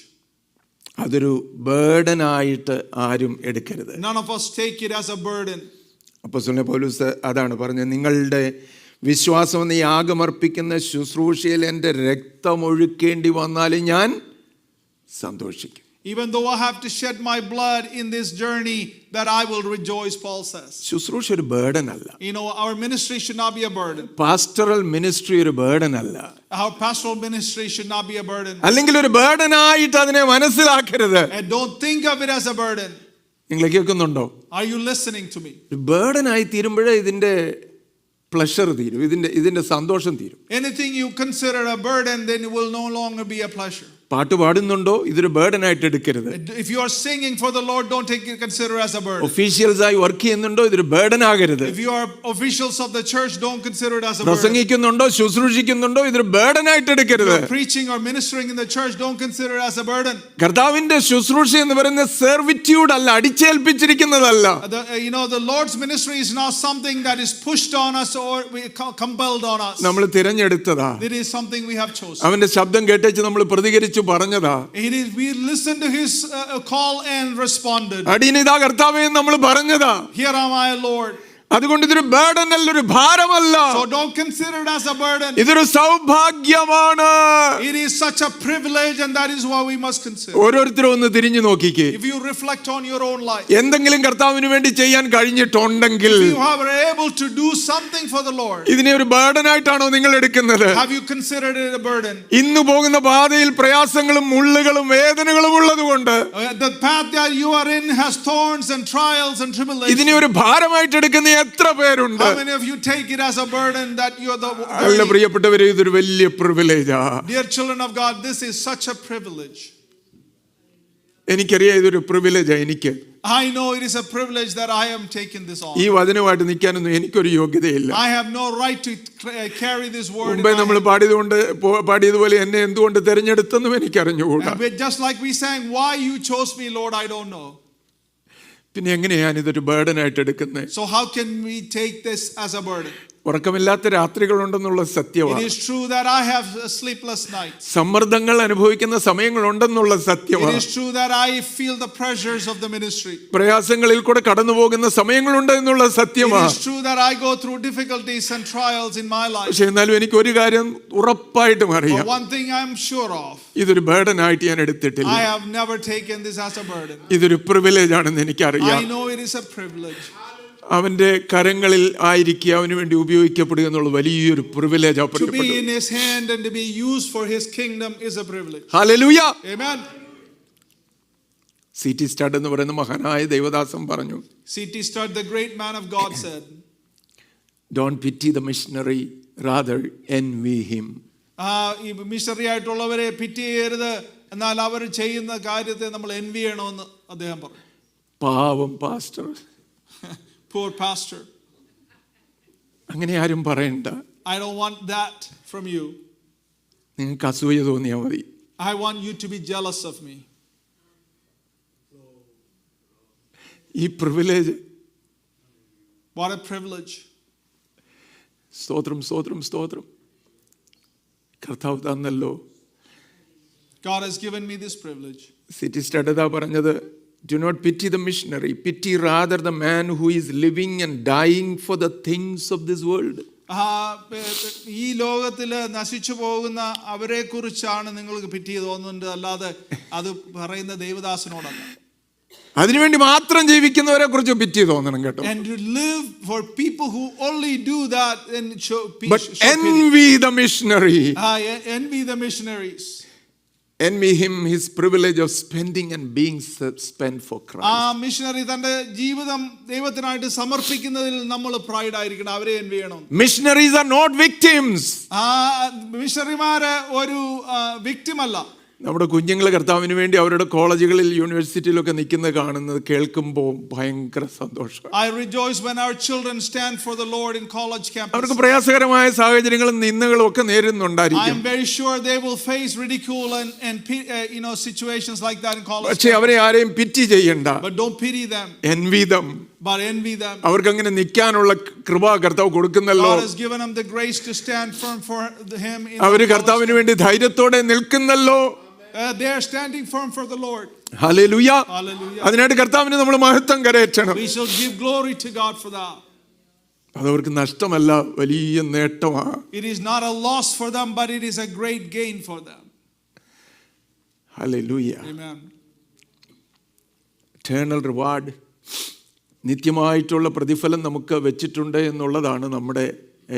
അതൊരു ബേർഡനായിട്ട് ആരും എടുക്കരുത്. None of us take it as a burden. അപ്പോസ്തലനായ പൗലോസ് അതാണ് പറഞ്ഞത്, നിങ്ങളുടെ വിശ്വാസം എന്ന യാഗമർപ്പിക്കുന്ന ശുശ്രൂഷയിൽ എൻ്റെ രക്തമൊഴുക്കേണ്ടി വന്നാലും ഞാൻ സന്തോഷിക്കും. Even though I have to shed my blood in this journey, that I will rejoice, Paul says. ശുശ്രൂഷ ഒരു ബേർഡൻ അല്ല. You know, our ministry should not be a burden. Pastoral ministry ഒരു ബേർഡൻ അല്ല. Our pastoral ministry should not be a burden. അല്ലെങ്കിൽ ഒരു ബേർഡനായിട്ട് അതിനെ മനസ്സിലാക്കരുത്. And don't think of it as a burden. നിങ്ങൾ കേൾക്കുന്നുണ്ടോ? Are you listening to me? ഒരു ബേർഡനായി തീരുമ്പോഴേ ഇതിന്റെ pleasure തീരും, ഇതിന്റെ സന്തോഷം തീരും. Anything you consider a burden, then it will no longer be a pleasure. പാട്ട് പാടുന്നുണ്ടോ? ഇതൊരു ബേർഡനായിട്ട് എടുക്കരുത്. If you are singing for the Lord, don't take it consider as a burden. Officials ആയി വർക്ക് ചെയ്യുന്നുണ്ടോ? ഇതൊരു ബേർഡൻ ആകരുത്. If you are officials of the church, don't consider it as a burden. പ്രസംഗിക്കുന്നുണ്ടോ, ശുശ്രൂഷിക്കുന്നുണ്ടോ? ഇതൊരു ബേർഡനായിട്ട് എടുക്കരുത്. If you are preaching or ministering in the church, don't consider it as a burden. കർത്താവിന്റെ ശുശ്രൂഷ എന്ന് പറയുന്നത് സെർവിറ്റ്യൂഡ് അല്ല, അടിച്ചേൽപ്പിച്ചിരിക്കുന്നതല്ല. You know, the Lord's ministry is not something that is pushed on us or compelled on us. നമ്മൾ തിരഞ്ഞെടുത്തതാ. It is something we have chosen. അവന്റെ ശബ്ദം കേട്ടേച്ച് നമ്മൾ പ്രതികരിച്ചു പറഞ്ഞതാ. It is we listened to his call and responded. അടിയനിതാ കർത്താവേ നമ്മൾ പറഞ്ഞതാ. Here am I, Lord. അതുകൊണ്ട് ഇതൊരു ബേർഡൻ അല്ല, ഒരു ഭാരമല്ല. So don't consider it as a burden. ഇതൊരു സൗഭാഗ്യമാണ്. It is such a privilege, and that is what we must consider. ഓരോരുത്തരും ഒന്ന് തിരിഞ്ഞു നോക്കിക്കേ. If you reflect on your own life, എന്തെങ്കിലും കർത്താവിന് വേണ്ടി ചെയ്യാൻ കഴിഞ്ഞിട്ടുണ്ടെങ്കിൽ, if you have able to do something for the Lord, ഇതിനെ ഒരു ബേർഡനായിട്ടാണോ നിങ്ങൾ എടുക്കുന്നത്? have you considered it a burden? ഇന്ന് പോകുന്ന പാതയിൽ പ്രയാസങ്ങളും മുള്ളുകളും വേദനകളും ഉള്ളതുകൊണ്ട് The path that you are in has thorns and trials and tribulations. ഇതിനെ ഒരു ഭാരമായിട്ട് എടുക്കുന്ന എത്ര പേരുണ്ട്? How many of you take it as a burden that you are the അല്ല പ്രിയപ്പെട്ടവരെ, ഇതൊരു വലിയ പ്രിവിലേജാ. Dear children of God, this is such a privilege. എനിക്കറിയാം ഇതൊരു പ്രിവിലേജാ. എനിക്ക് I know it is a privilege that I am taking this on. ഈ വചനമായിട്ട് നിൽക്കാനൊന്നും എനിക്കൊരു യോഗ്യതയില്ല. I have no right to carry this word. മുമ്പേ നമ്മൾ പാടിയതുപോലെ എന്നെ എന്തുകൊണ്ട് തിരഞ്ഞെടുത്തെന്നും എനിക്കറിഞ്ഞുകൂടാ. Just like we sang, why you chose me, Lord, I don't know. പിന്നെ എങ്ങനെയാണ് ഇതൊരു ബർഡനായിട്ട് എടുക്കുന്നത്? So how can we take this as a burden? ഉറക്കമില്ലാത്ത രാത്രികളുണ്ടെന്നുള്ള സത്യമാണ്. It is true that I have sleepless nights. സമ്മർദ്ദങ്ങൾ അനുഭവിക്കുന്ന സമയങ്ങളുണ്ടെന്നുള്ള സത്യമാണ്. It is true that I feel the pressures of the ministry. പ്രയാസങ്ങളിൽ കൂടെ കടന്നു പോകുന്ന സമയങ്ങളുണ്ട് എന്നുള്ള സത്യമാണ്. It is true that I go through difficulties and trials in my life. പക്ഷേ എന്നാലും എനിക്ക് ഒരു കാര്യം ഉറപ്പായിട്ടും അറിയാം. But one thing I am sure of. ഇതൊരു ബർഡൻ ആയിട്ട് ഞാൻ എടുത്തിട്ടില്ല. I have never taken this as a burden. ഇതൊരു പ്രിവിലേജ് ആണെന്ന് എനിക്കറിയാം. I know it is a privilege. അവന്റെ കരങ്ങളിൽ ആയിരിക്കുക, അവന് വേണ്ടി ഉപയോഗിക്കപ്പെടുക എന്നുള്ള വലിയൊരു privilege. To be in his hand and to be used for his kingdom is a privilege. Hallelujah. Amen. C.T. Studd എന്ന് പറയുന്ന മഹാനായ ദൈവദാസൻ പറഞ്ഞു, C.T. Studd, the great man of God, said, don't pity the missionary, rather envy him. ഈ missionary ആയിട്ടുള്ളവരെ പിറ്റി ചെയ്യരുത്, എന്നാൽ അവർ ചെയ്യുന്ന കാര്യത്തെ നമ്മൾ എൻവി ചെയ്യണമെന്ന് അദ്ദേഹം പറഞ്ഞു. പാവം പാസ്റ്റർ, poor pastor. അങ്ങനെ ആരും പറയണ്ട. I don't want that from you. നിങ്ങൾക്ക് അസൂയ തോന്നിയാൽ മതി. I want you to be jealous of me. ഈ പ്രിവിലേജ്, what a privilege. സ്തോത്രം സ്തോത്രം സ്തോത്രം. കർത്താവ് തന്നല്ലോ. God has given me this privilege. C.T. Studd പറഞ്ഞത്, do not pity the missionary, pity rather the man who is living and dying for the things of this world. ഈ ലോകത്തില് നശിച്ചു പോകുന്ന അവരെ കുറിച്ചാണ് നിങ്ങൾക്ക് പിറ്റി തോന്നുന്നത്, അല്ലാതെ അത് പറയുന്ന ദേവദാസനോടല്ല. അതിനുവേണ്ടി മാത്രം ജീവിക്കുന്നവരെ കുറിച്ച് പിറ്റി തോന്നണം കേട്ടോ. And to live for people who only do that and show peace. But envy the missionary. Envy the missionaries. Envy him his privilege of spending and being spent for Christ. Missionary തന്റെ ജീവിതം ദൈവത്തിനായിട്ട് സമർപ്പിക്കുന്നതിൽ നമ്മൾ pride ആയിരിക്കണം. അവരെ എൻവി ചെയ്യണം. Missionaries are not victims. മിഷണറിമാര് ഒരു victim അല്ല. നമ്മുടെ കുഞ്ഞുങ്ങൾ കർത്താവിന് വേണ്ടി അവരുടെ കോളേജുകളിൽ യൂണിവേഴ്സിറ്റിയിലൊക്കെ നിൽക്കുന്നത് കാണുന്നത് കേൾക്കുമ്പോൾ ഭയങ്കര സന്തോഷം. I rejoice when our children stand for the Lord in college campus. അവർക്ക് പ്രയാസകരമായ സാഹചര്യങ്ങളും നിന്ദകളും ഒക്കെ നേരിടുന്നുണ്ടായിരിക്കും. I am very sure they will face ridicule and situations like that in college. പക്ഷേ അവരെ ആരെയും പിറ്റി ചെയ്യണ്ട. But don't pity them. Envy them. But envy them. അവർക്ക് അങ്ങനെ നിൽക്കാനുള്ള കൃപ കർത്താവ് കൊടുക്കുന്നല്ലോ. God has given them the grace to stand firm for him. അവർ കർത്താവിന് വേണ്ടി ധൈര്യത്തോടെ നിൽക്കുന്നല്ലോ. They are standing firm for the Lord. Hallelujah. Hallelujah. അതിനായിട്ട് കർത്താവിന് നമ്മൾ മഹത്വം കരയറ്റണം. We shall give glory to God for that. അതവർക്ക് നഷ്ടമല്ല, വലിയ നേട്ടമാണ്. It is not a loss for them, but it is a great gain for them. Hallelujah. Amen. Eternal reward, നിത്യമായിട്ടുള്ള പ്രതിഫലം നമുക്ക് വെച്ചിട്ടുണ്ട് എന്നുള്ളതാണ് നമ്മുടെ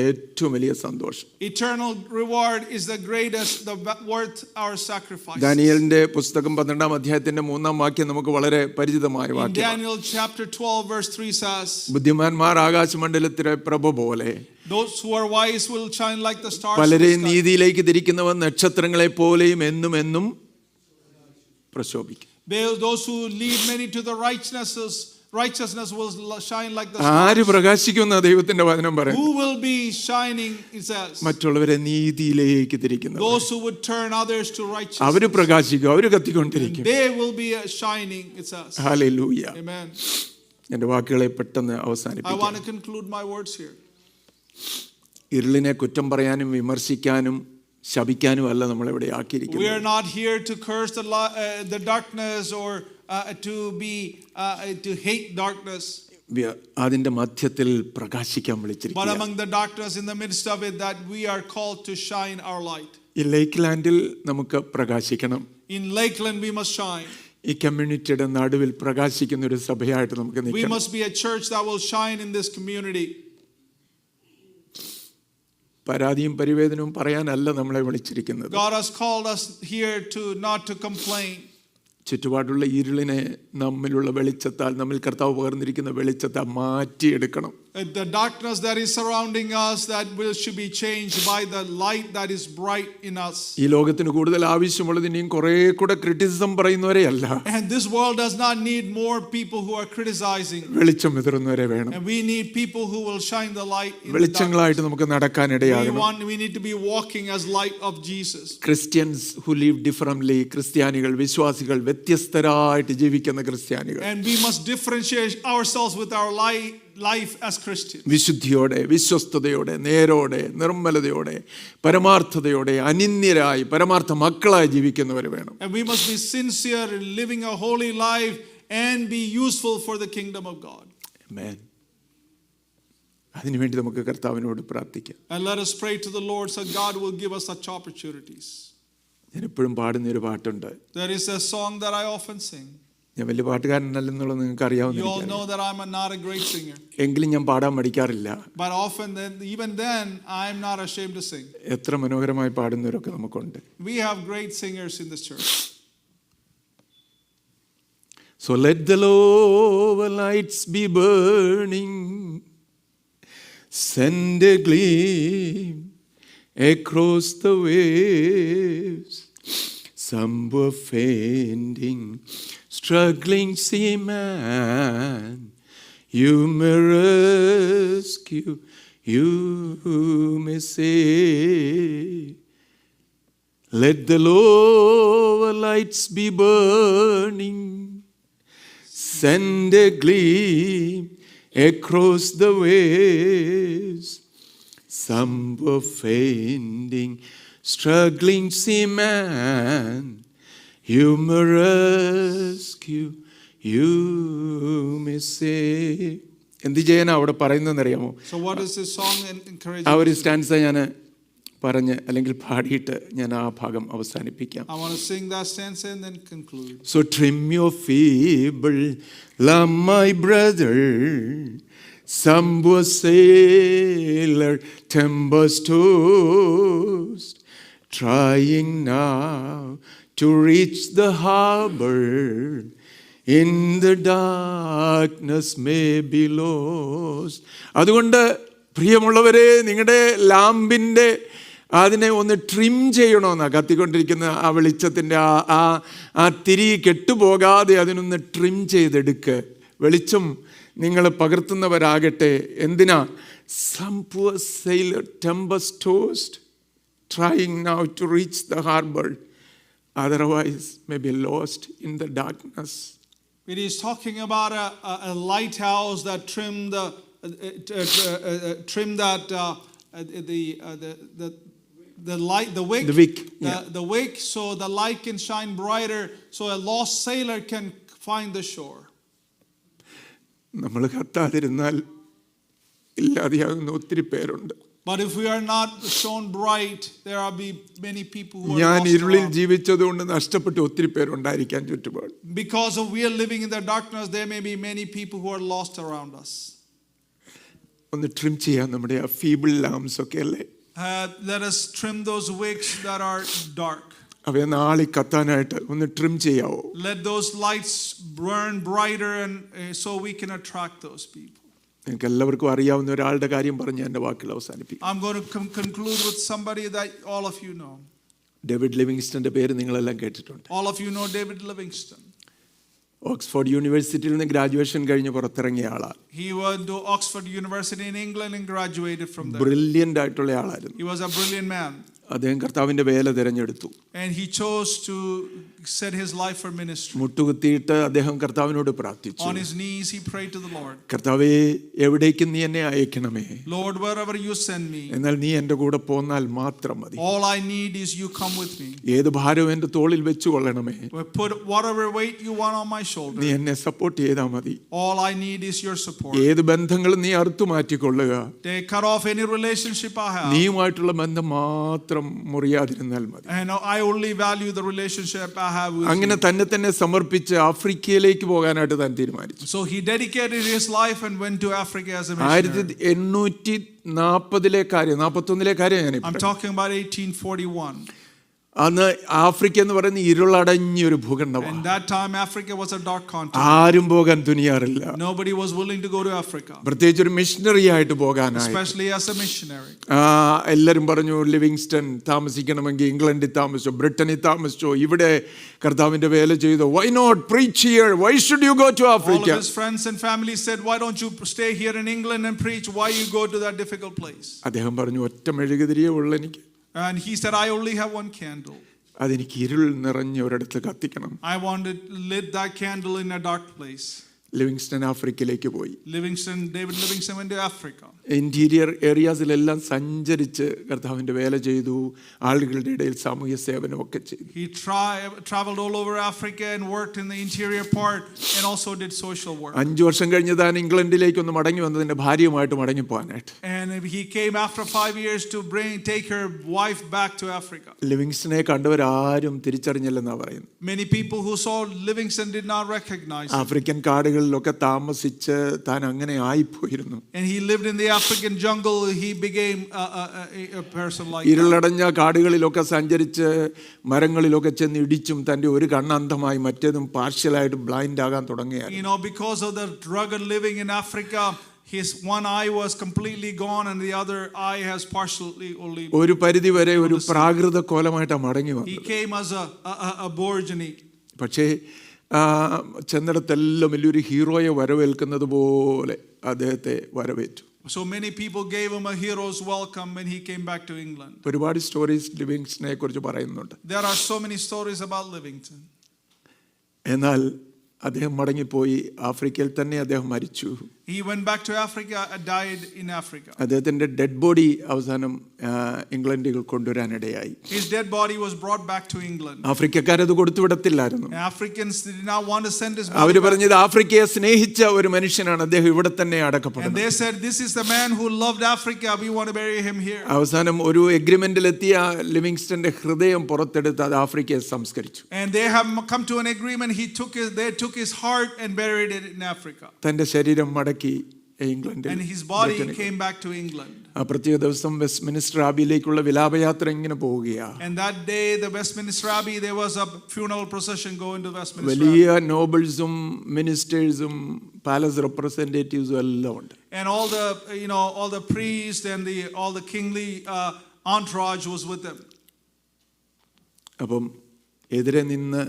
ഏറ്റവും വലിയ സന്തോഷം. Eternal reward is the greatest, the worth our sacrifice. ദാനിയേലിന്റെ പുസ്തകം 12-ാം അധ്യായത്തിന്റെ 3-ാം വാക്യം നമുക്ക് വളരെ പരിചിതമായ വാക്യം. Daniel chapter 12 verse 3 says, ബുദ്ധിമാന്മാർ ആകാശമണ്ഡലത്തിലെ പ്രഭ പോലെ, those who are wise will shine like the stars. പലരെയും നീതിയിലേക്ക് തിരിക്കുന്നവർ നക്ഷത്രങ്ങളെ പോലെയും എന്നും എന്നും പ്രശോഭിക്കും. Those who lead many to the righteousness will shine like the ആര് stars. പ്രകാശിക്കുന്ന ദൈവത്തിന്റെ വചനം പറയും. Who will be shining, it says. മറ്റുള്ളവരെ നീതിയിലേക്ക് തിരിക്കുന്നവർ. Those who would turn others to righteousness. അവര് പ്രകാശിക്കും, അവര് കത്തിക്കൊണ്ടിരിക്കും. They will be shining, it says. Hallelujah. Amen. എന്റെ വാക്കുകളെ പെട്ടെന്ന് I want അവസാനിപ്പിക്കാം. to conclude my words here. ഇരുളിനെ കുറ്റം പറയാനും വിമർശിക്കാനും ശപിക്കാനും അല്ല നമ്മളെവിടെ We are ആക്കിയിരിക്കുന്നത്. not here to curse the darkness or to hate darkness. അതിന്റെ മധ്യത്തിൽ പ്രകാശിക്കാൻ But വിളിച്ചിരിക്കുക. among the darkness, in the midst of it, that we are called to shine our light. ഈ ലേക്ക് ലാൻഡിൽ നമുക്ക് പ്രകാശിക്കണം. In Lakeland, we must shine. ഈ കമ്മ്യൂണിറ്റിയുടെ നടുവിൽ പ്രകാശിക്കുന്ന ഒരു സഭയായിട്ട് നമുക്ക് We നിൽക്കണം. must be a church that will shine in this community. പരാതിയും പരിവേദനവും പറയാനല്ല നമ്മളെ വിളിച്ചിരിക്കുന്നത്. God has called us here not to complain. ചുറ്റുപാടുള്ള ഇരുളിനെ നമ്മിലുള്ള വെളിച്ചത്താൽ, നമ്മിൽ കർത്താവ് പകർന്നിരിക്കുന്ന വെളിച്ചത്താൽ മാറ്റിയെടുക്കണം. The darkness that is surrounding us should be changed by the light that is bright in us. ഈ ലോകത്തിന് കൂടുതൽ ആവശ്യമുള്ളത് ഇനിയും കുറെ കൂടെ criticism പറയുന്നവരെയല്ല, And this world does not need more people who are criticizing. വെളിച്ചം വിതറുന്നവരെ വേണം. And we need people who will shine the light in the വെളിച്ചങ്ങളായിട്ട് നമുക്ക് നടക്കാനിടയാകണം. we need to be walking as light of Jesus. Christians who live differently, ക്രിസ്ത്യാനികൾ, വിശ്വാസികൾ വ്യത്യസ്തരായിട്ട് ജീവിക്കുന്ന ക്രിസ്ത്യാനികൾ. And we must differentiate ourselves with our life as Christians. വിശുദ്ധിയോടെ, വിശ്വസ്തയോടെ, നേരോടെ, നിർമ്മലതയോടെ, പരമാർത്ഥതയോടെ, അനിന്യരായി, പരമാർത്ഥ മക്കളായി ജീവിക്കുന്നവർ വേണം. And we must be sincere in living a holy life and be useful for the kingdom of God. Amen. അതിനുവേണ്ടി നമുക്ക് കർത്താവിനോട് പ്രാർത്ഥിക്കാം. And let us pray to the Lord so God will give us such opportunities. ഞാൻ എപ്പോഴും പാടുന്നൊരു പാട്ടുണ്ട്. There is a song that I often sing. ഞാൻ വലിയ പാട്ടുകാരനല്ലെന്നുള്ളത് നിങ്ങൾക്ക് അറിയാവുന്ന, You all know that I'm not a great singer. എങ്കിലും ഞാൻ പാടാൻ മടിക്കാറില്ല. But often even then I'm not ashamed to sing. എത്ര മനോഹരമായി പാടുന്നവരൊക്കെ നമുക്കുണ്ട്. We have great singers in this church. So let the lower lights be burning, send a gleam across the waves. Some were fainting, struggling seaman, you may rescue, you may save. Let the lower lights be burning, send a gleam across the waves. Some were fainting, struggling seaman, you may rescue, you may save. എന്ത് ചെയ്യാനാ അവിടെ പറയുന്നതെന്നറിയാമോ? So what is this song encouraging? ആ ഒരു stanza ഞാൻ പറഞ്ഞ് അല്ലെങ്കിൽ പാടിയിട്ട് ഞാൻ ആ ഭാഗം അവസാനിപ്പിക്കാം. I want to sing that stanza and then conclude. So trim your feeble lamp, my brother. Some were sailor tempest tossed, trying now to reach the harbor. In the darkness may be lost. അതുകൊണ്ട് പ്രിയമുള്ളവരെ, നിങ്ങളുടെ ലാമ്പിൻ്റെ അതിനെ ഒന്ന് trim ചെയ്യണമെന്നാണ് കത്തിക്കൊണ്ടിരിക്കുന്ന ആ വെളിച്ചത്തിൻ്റെ ആ തിരി കെട്ടുപോകാതെ അതിനൊന്ന് ട്രിം ചെയ്തെടുക്കുക. വെളിച്ചം നിങ്ങൾ പകർത്തുന്നവരാകട്ടെ. എന്തിനാ? Some poor sailor tempest tossed, trying now to reach the harbor, otherwise may be lost in the darkness. It is talking about a lighthouse that trimmed the light, the wick, the wick, so the light can shine brighter, so a lost sailor can find the shore. നമ്മൾ കത്താതിരുന്നാൽ ഇല്ലാതെയാകുന്ന ഒത്തിരി പേരുണ്ട്. But if we are not shown bright, there will be many people who are ഞാൻ lost ഇരുളിൽ around. ജീവിച്ചതുകൊണ്ട് നഷ്ടപ്പെട്ട ഒത്തിരി പേരുണ്ടായിരിക്കാൻ ചുറ്റുപാട്. Because of we are living in the darkness, there may be many people who are lost around us. ഒന്ന് trim ചെയ്യാൻ നമ്മുടെ ആ feeble lamps ഒക്കെ അല്ലേ, Let us trim those wicks that are dark. അവയെ നാളെ കത്താനായിട്ട് ഒന്ന് trim ചെയ്യാവോ? Let those lights burn brighter, and so we can attract those people. നിങ്ങൾക്ക് എല്ലാവർക്കും അറിയാവുന്ന ഒരാളുടെ കാര്യം പറഞ്ഞ് എൻ്റെ വാക്കുകൾ അവസാനിപ്പിക്കും. I'm going to conclude with somebody that all of you know. David ലിവിങ്സ്റ്റന്റെ പേര് നിങ്ങളെല്ലാം കേട്ടിട്ടുണ്ട്. All of you know David Livingstone. Oxford യൂണിവേഴ്സിറ്റിയിൽ നിന്ന് ഗ്രാജുവേഷൻ കഴിഞ്ഞ് പുറത്തിറങ്ങിയ ആളാണ്. He went to Oxford University in England and graduated from there. Brilliant ആയിട്ടുള്ള ആളായിരുന്നു. He was a brilliant man. അദ്ദേഹം കർത്താവിൻ്റെ വേല തിരഞ്ഞെടുത്തു. And he chose to set his life for ministry. മുട്ടുകുത്തിയിട്ട് അദ്ദേഹം കർത്താവിനോട് പ്രാർത്ഥിച്ചു. On his knees he prayed to the Lord. കർത്താവേ, എവിടേക്ക് നീ എന്നെ അയക്കണമേ, Lord, wherever you send me, എന്നാൽ നീ എൻ്റെ കൂടെ പോന്നാൽ മാത്രം മതി. all I need is you come with me. ഏത് ഭാരവും എൻ്റെ തോളിൽ വെച്ചു കൊള്ളണമേ, Put whatever weight you want on my നീ shoulder. എന്നെ സപ്പോർട്ട് ചെയ്താൽ മതി. All I need is your support. ഏത് ബന്ധങ്ങളും നീ അറുത്തു മാറ്റിക്കൊള്ളുക, They cut off any relationship I have. നീയുമായിട്ടുള്ള ബന്ധം മാത്രം മുറിയാതിരുന്നാൽ മതി. And I only value the relationship I have with അങ്ങനെ you. തന്നെ സമർപ്പിച്ച് ആഫ്രിക്കയിലേക്ക് പോകാനായിട്ട് താൻ തീരുമാനിച്ചു. So he dedicated his life and went to Africa as a missionary. 1840 കാര്യം 41 കാര്യം ഞാൻ I'm talking about 1841. അന്ന് ആഫ്രിക്ക എന്ന് പറയുന്ന ഇരുളടഞ്ഞൊരു ഭൂഖണ്ഡമാണ്. And that time Africa was a dark continent. ആരും പോകാൻ തുനിയാറില്ല. Nobody was willing to go to Africa, പ്രത്യേകിച്ച് ഒരു മിഷണറി ആയിട്ട് പോകാനായി. especially as a missionary. എല്ലാവരും പറഞ്ഞു ലിവിങ്സ്റ്റൺ താമസിക്കണമെങ്കിൽ ഇംഗ്ലണ്ടിൽ താമസിച്ചോ, ബ്രിട്ടനിൽ താമസിച്ചോ, ഇവിടെ കർത്താവിന്റെ വേല ചെയ്തോ. Why not preach here? Why should you go to Africa? All of his friends and family said, why don't you stay here in England and preach? Why you go to that difficult place? അദ്ദേഹം പറഞ്ഞു ഒറ്റ മെഴുകുതിരിയേ ഉള്ളൂ എനിക്ക്. And he said, I only have one candle. അതെനിക്ക് ഇരുൾ നിറഞ്ഞ ഒരിടത്ത് കത്തിക്കണം. I want to lit that candle in a dark place. Livingstone ആഫ്രിക്കയിലേക്ക് പോയി. David Livingstone went to Africa. Interior ഏരിയാസിലെല്ലാം സഞ്ചരിച്ച് കർത്താവിന്റെ വേല ചെയ്തു. ആളുകളുടെ ഇടയിൽ സാമൂഹ്യ സേവനമൊക്കെ ചെയ്തു. He traveled all over Africa and worked in the interior part and also did social work. 5 വർഷം കഴിഞ്ഞ് താൻ ഇംഗ്ലണ്ടിലേക്ക് ഒന്ന് മടങ്ങി വന്നതിന്റെ ഭാര്യയുമായിട്ട് മടങ്ങി പോകാനായിട്ട്. And he came after 5 years to take her wife back to Africa. ലിവിങ്സ്റ്റനെ കണ്ടവരാരും തിരിച്ചറിഞ്ഞില്ലെന്നാ പറയുന്നത്. Many people who saw Livingstone did not recognize him. African കാടുകളിലൊക്കെ താമസിച്ച് താൻ അങ്ങനെ ആയിപ്പോയിരുന്നു. And he lived in the African jungle. He became a person like that. ഇരുളടഞ്ഞ കാടുകളിലൊക്കെ സഞ്ചരിച്ച് മരങ്ങളിലൊക്കെ ചെന്ന് ഇടിച്ചും തൻ്റെ ഒരു കണ്ണന്ധമായി മറ്റേതും പാർഷ്യലായിട്ട് ബ്ലൈൻഡ് ആകാൻ തുടങ്ങിയായിരുന്നു. Because of the rugged living in Africa, his one eye was completely gone and the other eye has partially only. ഒരു പരിധി വരെ ഒരു പ്രാകൃത കോലമായിട്ടാണ് മടങ്ങി വന്നത്. He came as a aborigine. പക്ഷേ ചെന്നിടത്തെല്ലാം വലിയൊരു ഹീറോയെ വരവേൽക്കുന്നത് പോലെ അദ്ദേഹത്തെ വരവേറ്റു. So many people gave him a hero's welcome when he came back to England. ഒരുപാട് സ്റ്റോറീസ് ലിവിങ്സ്റ്റനെ കുറിച്ച് പറയുന്നുണ്ട്. There are so many stories about Livingstone. എന്നാൽ അദ്ദേഹം മടങ്ങിപ്പോയി. ആഫ്രിക്കയിൽ തന്നെ അദ്ദേഹം മരിച്ചു. He went back to Africa, died in Africa. അദ്ദേഹത്തിന്റെ ഡെഡ് ബോഡി അവസാനം ഇംഗ്ലണ്ടിൽ കൊണ്ടുവരാനിടയായി. His dead body was brought back to England. ആഫ്രിക്കക്കാരത് കൊടുത്തുവിടത്തില്ലായിരുന്നു. Africans did not want to send his body. അവർ പറഞ്ഞത് ആഫ്രിക്കയെ സ്നേഹിച്ച ഒരു മനുഷ്യനാണ്, അദ്ദേഹം ഇവിടെ തന്നെ അടക്കപ്പെടുന്നത്. And they said, this is the man who loved Africa, we want to bury him here. അവസാനം ഒരു എഗ്രിമെന്റിലെത്തിയ ലിവിങ്സ്റ്റന്റെ ഹൃദയം പുറത്തെടുത്ത് അത് ആഫ്രിക്കയെ സംസ്കരിച്ചു. And they have come to an agreement. They took his heart and buried it in Africa. തന്റെ ശരീരം മടക്കി ഇംഗ്ലണ്ടിൽ. And his body came back to England. ആ പ്രത്യേക ദിവസം വെസ്റ്റ്മിനിസ്റ്റർ ആബിയിലേക്കുള്ള വിലാപയാത്ര ഇങ്ങനെ പോവുകയാണ്. And that day the Westminster Abbey, there was a funeral procession going to Westminster Abbey. വലിയ നോബിൾസും മിനിസ്റ്റേഴ്സും പാലസ് റെപ്രസെന്റേറ്റീവ്സും എല്ലാം ഉണ്ട്. And all the priests and all the kingly entourage was with them. അപ്പം എതിരെ നിന്ന്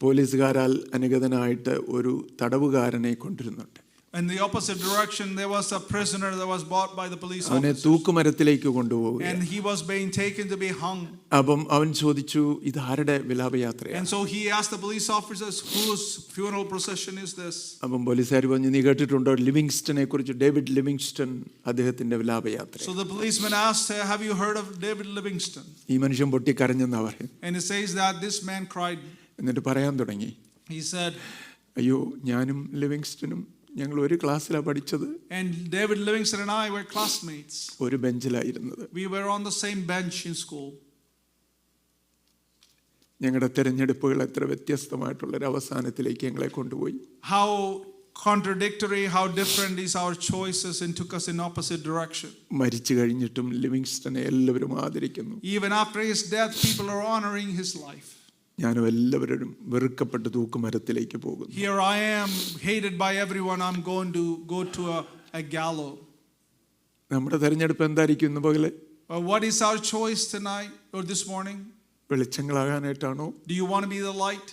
പോലീസുകാരാൽ അനുഗതനായിട്ട് ഒരു തടവുകാരനെ കൊണ്ടിരുന്നുണ്ട്. In the opposite direction, there was a prisoner that was brought by the police അവനെ officers. തൂക്കുമരത്തിലേക്ക് കൊണ്ടുപോവുക. And he was being taken to be hung. അപ്പം അവൻ ചോദിച്ചു, ഇത് ആരുടെ വിലാപയാത്രയാണ്? And so he asked the police officers, whose funeral procession is this? അപ്പം പോലീസുകാർ പറഞ്ഞു, നീ കേട്ടിട്ടുണ്ടോ ലിവിങ്സ്റ്റനെ കുറിച്ച്? ഡേവിഡ് ലിവിങ്സ്റ്റൺ, അദ്ദേഹത്തിന്റെ വിലാപയാത്ര. So the policeman asked, have you heard of David Livingstone? ഈ മനുഷ്യൻ പൊട്ടിക്കരഞ്ഞെന്നാ പറയും. And it says that this man cried. എന്നിട്ട് പറയാൻ തുടങ്ങി, He said, അയ്യോ, ഞാനും ലിവിങ്സ്റ്റണും ഞങ്ങൾ ഒരു ക്ലാസ്സിലാണ് പഠിച്ചത്. And David Livingstone and I were classmates. ഒരു ബെഞ്ചിലായിരുന്നത്. We were on the same bench in school. ഞങ്ങളുടെ തെരഞ്ഞെടുപ്പുകൾ എത്ര വ്യത്യസ്തമായിട്ടുള്ളൊരു അവസാനത്തിലേക്ക് ഞങ്ങളെ കൊണ്ടുപോയി. How contradictory, how different is our choices, and took us in opposite direction. മരിച്ചു കഴിഞ്ഞിട്ടും ലിവിങ്സ്റ്റനെ എല്ലാവരും ആദരിക്കുന്നു. Even after his death, people are honoring his life. ഞാനും എല്ലാവരും വെറുക്കപ്പെട്ട് തൂക്കുമരത്തിലേക്ക് പോകുന്നു. Here I am, hated by everyone. I'm going to go to a gallows. നമ്മുടെ തെരഞ്ഞെടുപ്പ് എന്തായിരിക്കും ഇന്ന് പകല്? What is our choice tonight or this morning? വെളിച്ചങ്ങളാകാനായിട്ടാണോ? Do you want to be the light?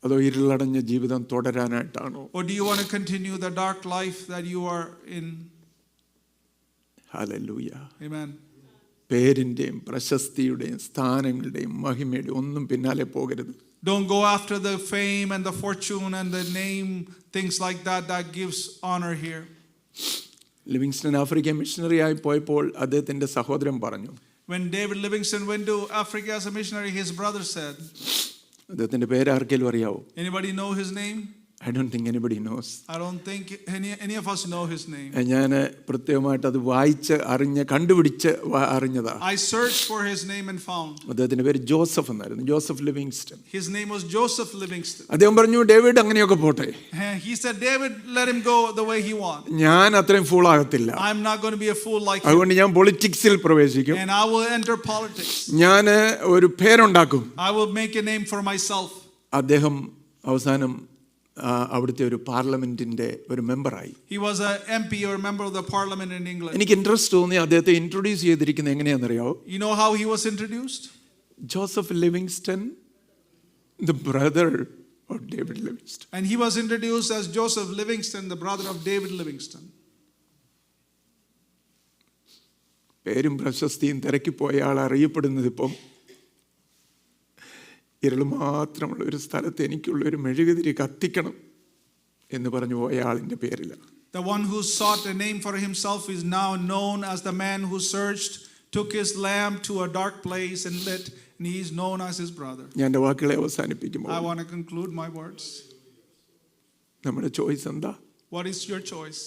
അതോ ഇരുളടഞ്ഞ ജീവിതം തുടരാനായിട്ടാണോ? Or do you want to continue the dark life that you are in? Hallelujah. Amen. പേരിന്റെയും പ്രശസ്തിയുടെയും സ്ഥാനങ്ങളുടെയും മഹിമയുടെയും ഒന്നും പിന്നാലെ പോകരുത്. Don't go after the fame and the fortune and the name, things like that gives honor here. Livingstone African missionary ആയി പോയപ്പോൾ അദ്ദേഹത്തിന്റെ സഹോദരൻ പറഞ്ഞു, When David Livingstone went to Africa as a missionary, his brother said, അദ്ദേഹത്തിന്റെ പേര് ആർക്കെങ്കിലും അറിയാവോ? anybody know his name? I don't think anybody knows. I don't think any of us know his name. ഞാൻ പ്രത്യേകമായിട്ട് അത് വായിച്ച് കണ്ടുപിടിച്ച് അറിഞ്ഞതാണ്. I searched for his name and found. അദ്ദേഹത്തിന്റെ പേര് ജോസഫ് എന്നായിരുന്നു, Joseph Livingstone. His name was Joseph Livingston. അദ്ദേഹം പറഞ്ഞു ഡേവിഡ് അങ്ങനെയൊക്കെ പോട്ടെ. He said, David, let him go the way he wants. ഞാൻ അത്രയും ഫൂൾ ആകത്തില്ല. I'm not going to be a fool like him. അതുകൊണ്ട് ഞാൻ പൊളിറ്റിക്സിൽ പ്രവേശിക്കും. And I will enter politics. ഞാൻ ഒരു പേരുണ്ടാക്കും. I will make a name for myself. അദ്ദേഹം അവസാനം അവിടുത്തെ ഒരു പാർലമെന്റിന്റെ ഒരു മെമ്പറായി. He was a MP or member of the parliament in England. എനിക്ക് ഇൻട്രസ്റ്റ് തോന്നി അദ്ദേഹത്തെ ഇൻട്രൊഡ്യൂസ് ചെയ്തിരിക്കുന്നത് എങ്ങനെയാണെന്നറിയോ? You know how he was introduced? Joseph Livingston, the brother of David Livingston. And he was introduced as Joseph Livingston, the brother of David Livingston. പേരും പ്രശസ്തിയും തിരക്കിപ്പോയ ആൾ അറിയപ്പെടുന്നത് ഇപ്പം ഇരുൾ മാത്രമുള്ള ഒരു സ്ഥലത്ത് എനിക്കുള്ള ഒരു മെഴുകുതിരി കത്തിക്കണം എന്ന് പറഞ്ഞു പോയ ആളിന്റെ പേരിലാണ്. The one who sought a name for himself is now known as the man who searched, took his lamp to a dark place and lit, and he is known as his brother. ഞാൻ എൻ്റെ വാക്കുകളെ അവസാനിപ്പിക്കുമ്പോൾ I want to conclude my words. നമ്മുടെ choice എന്താ? What is your choice?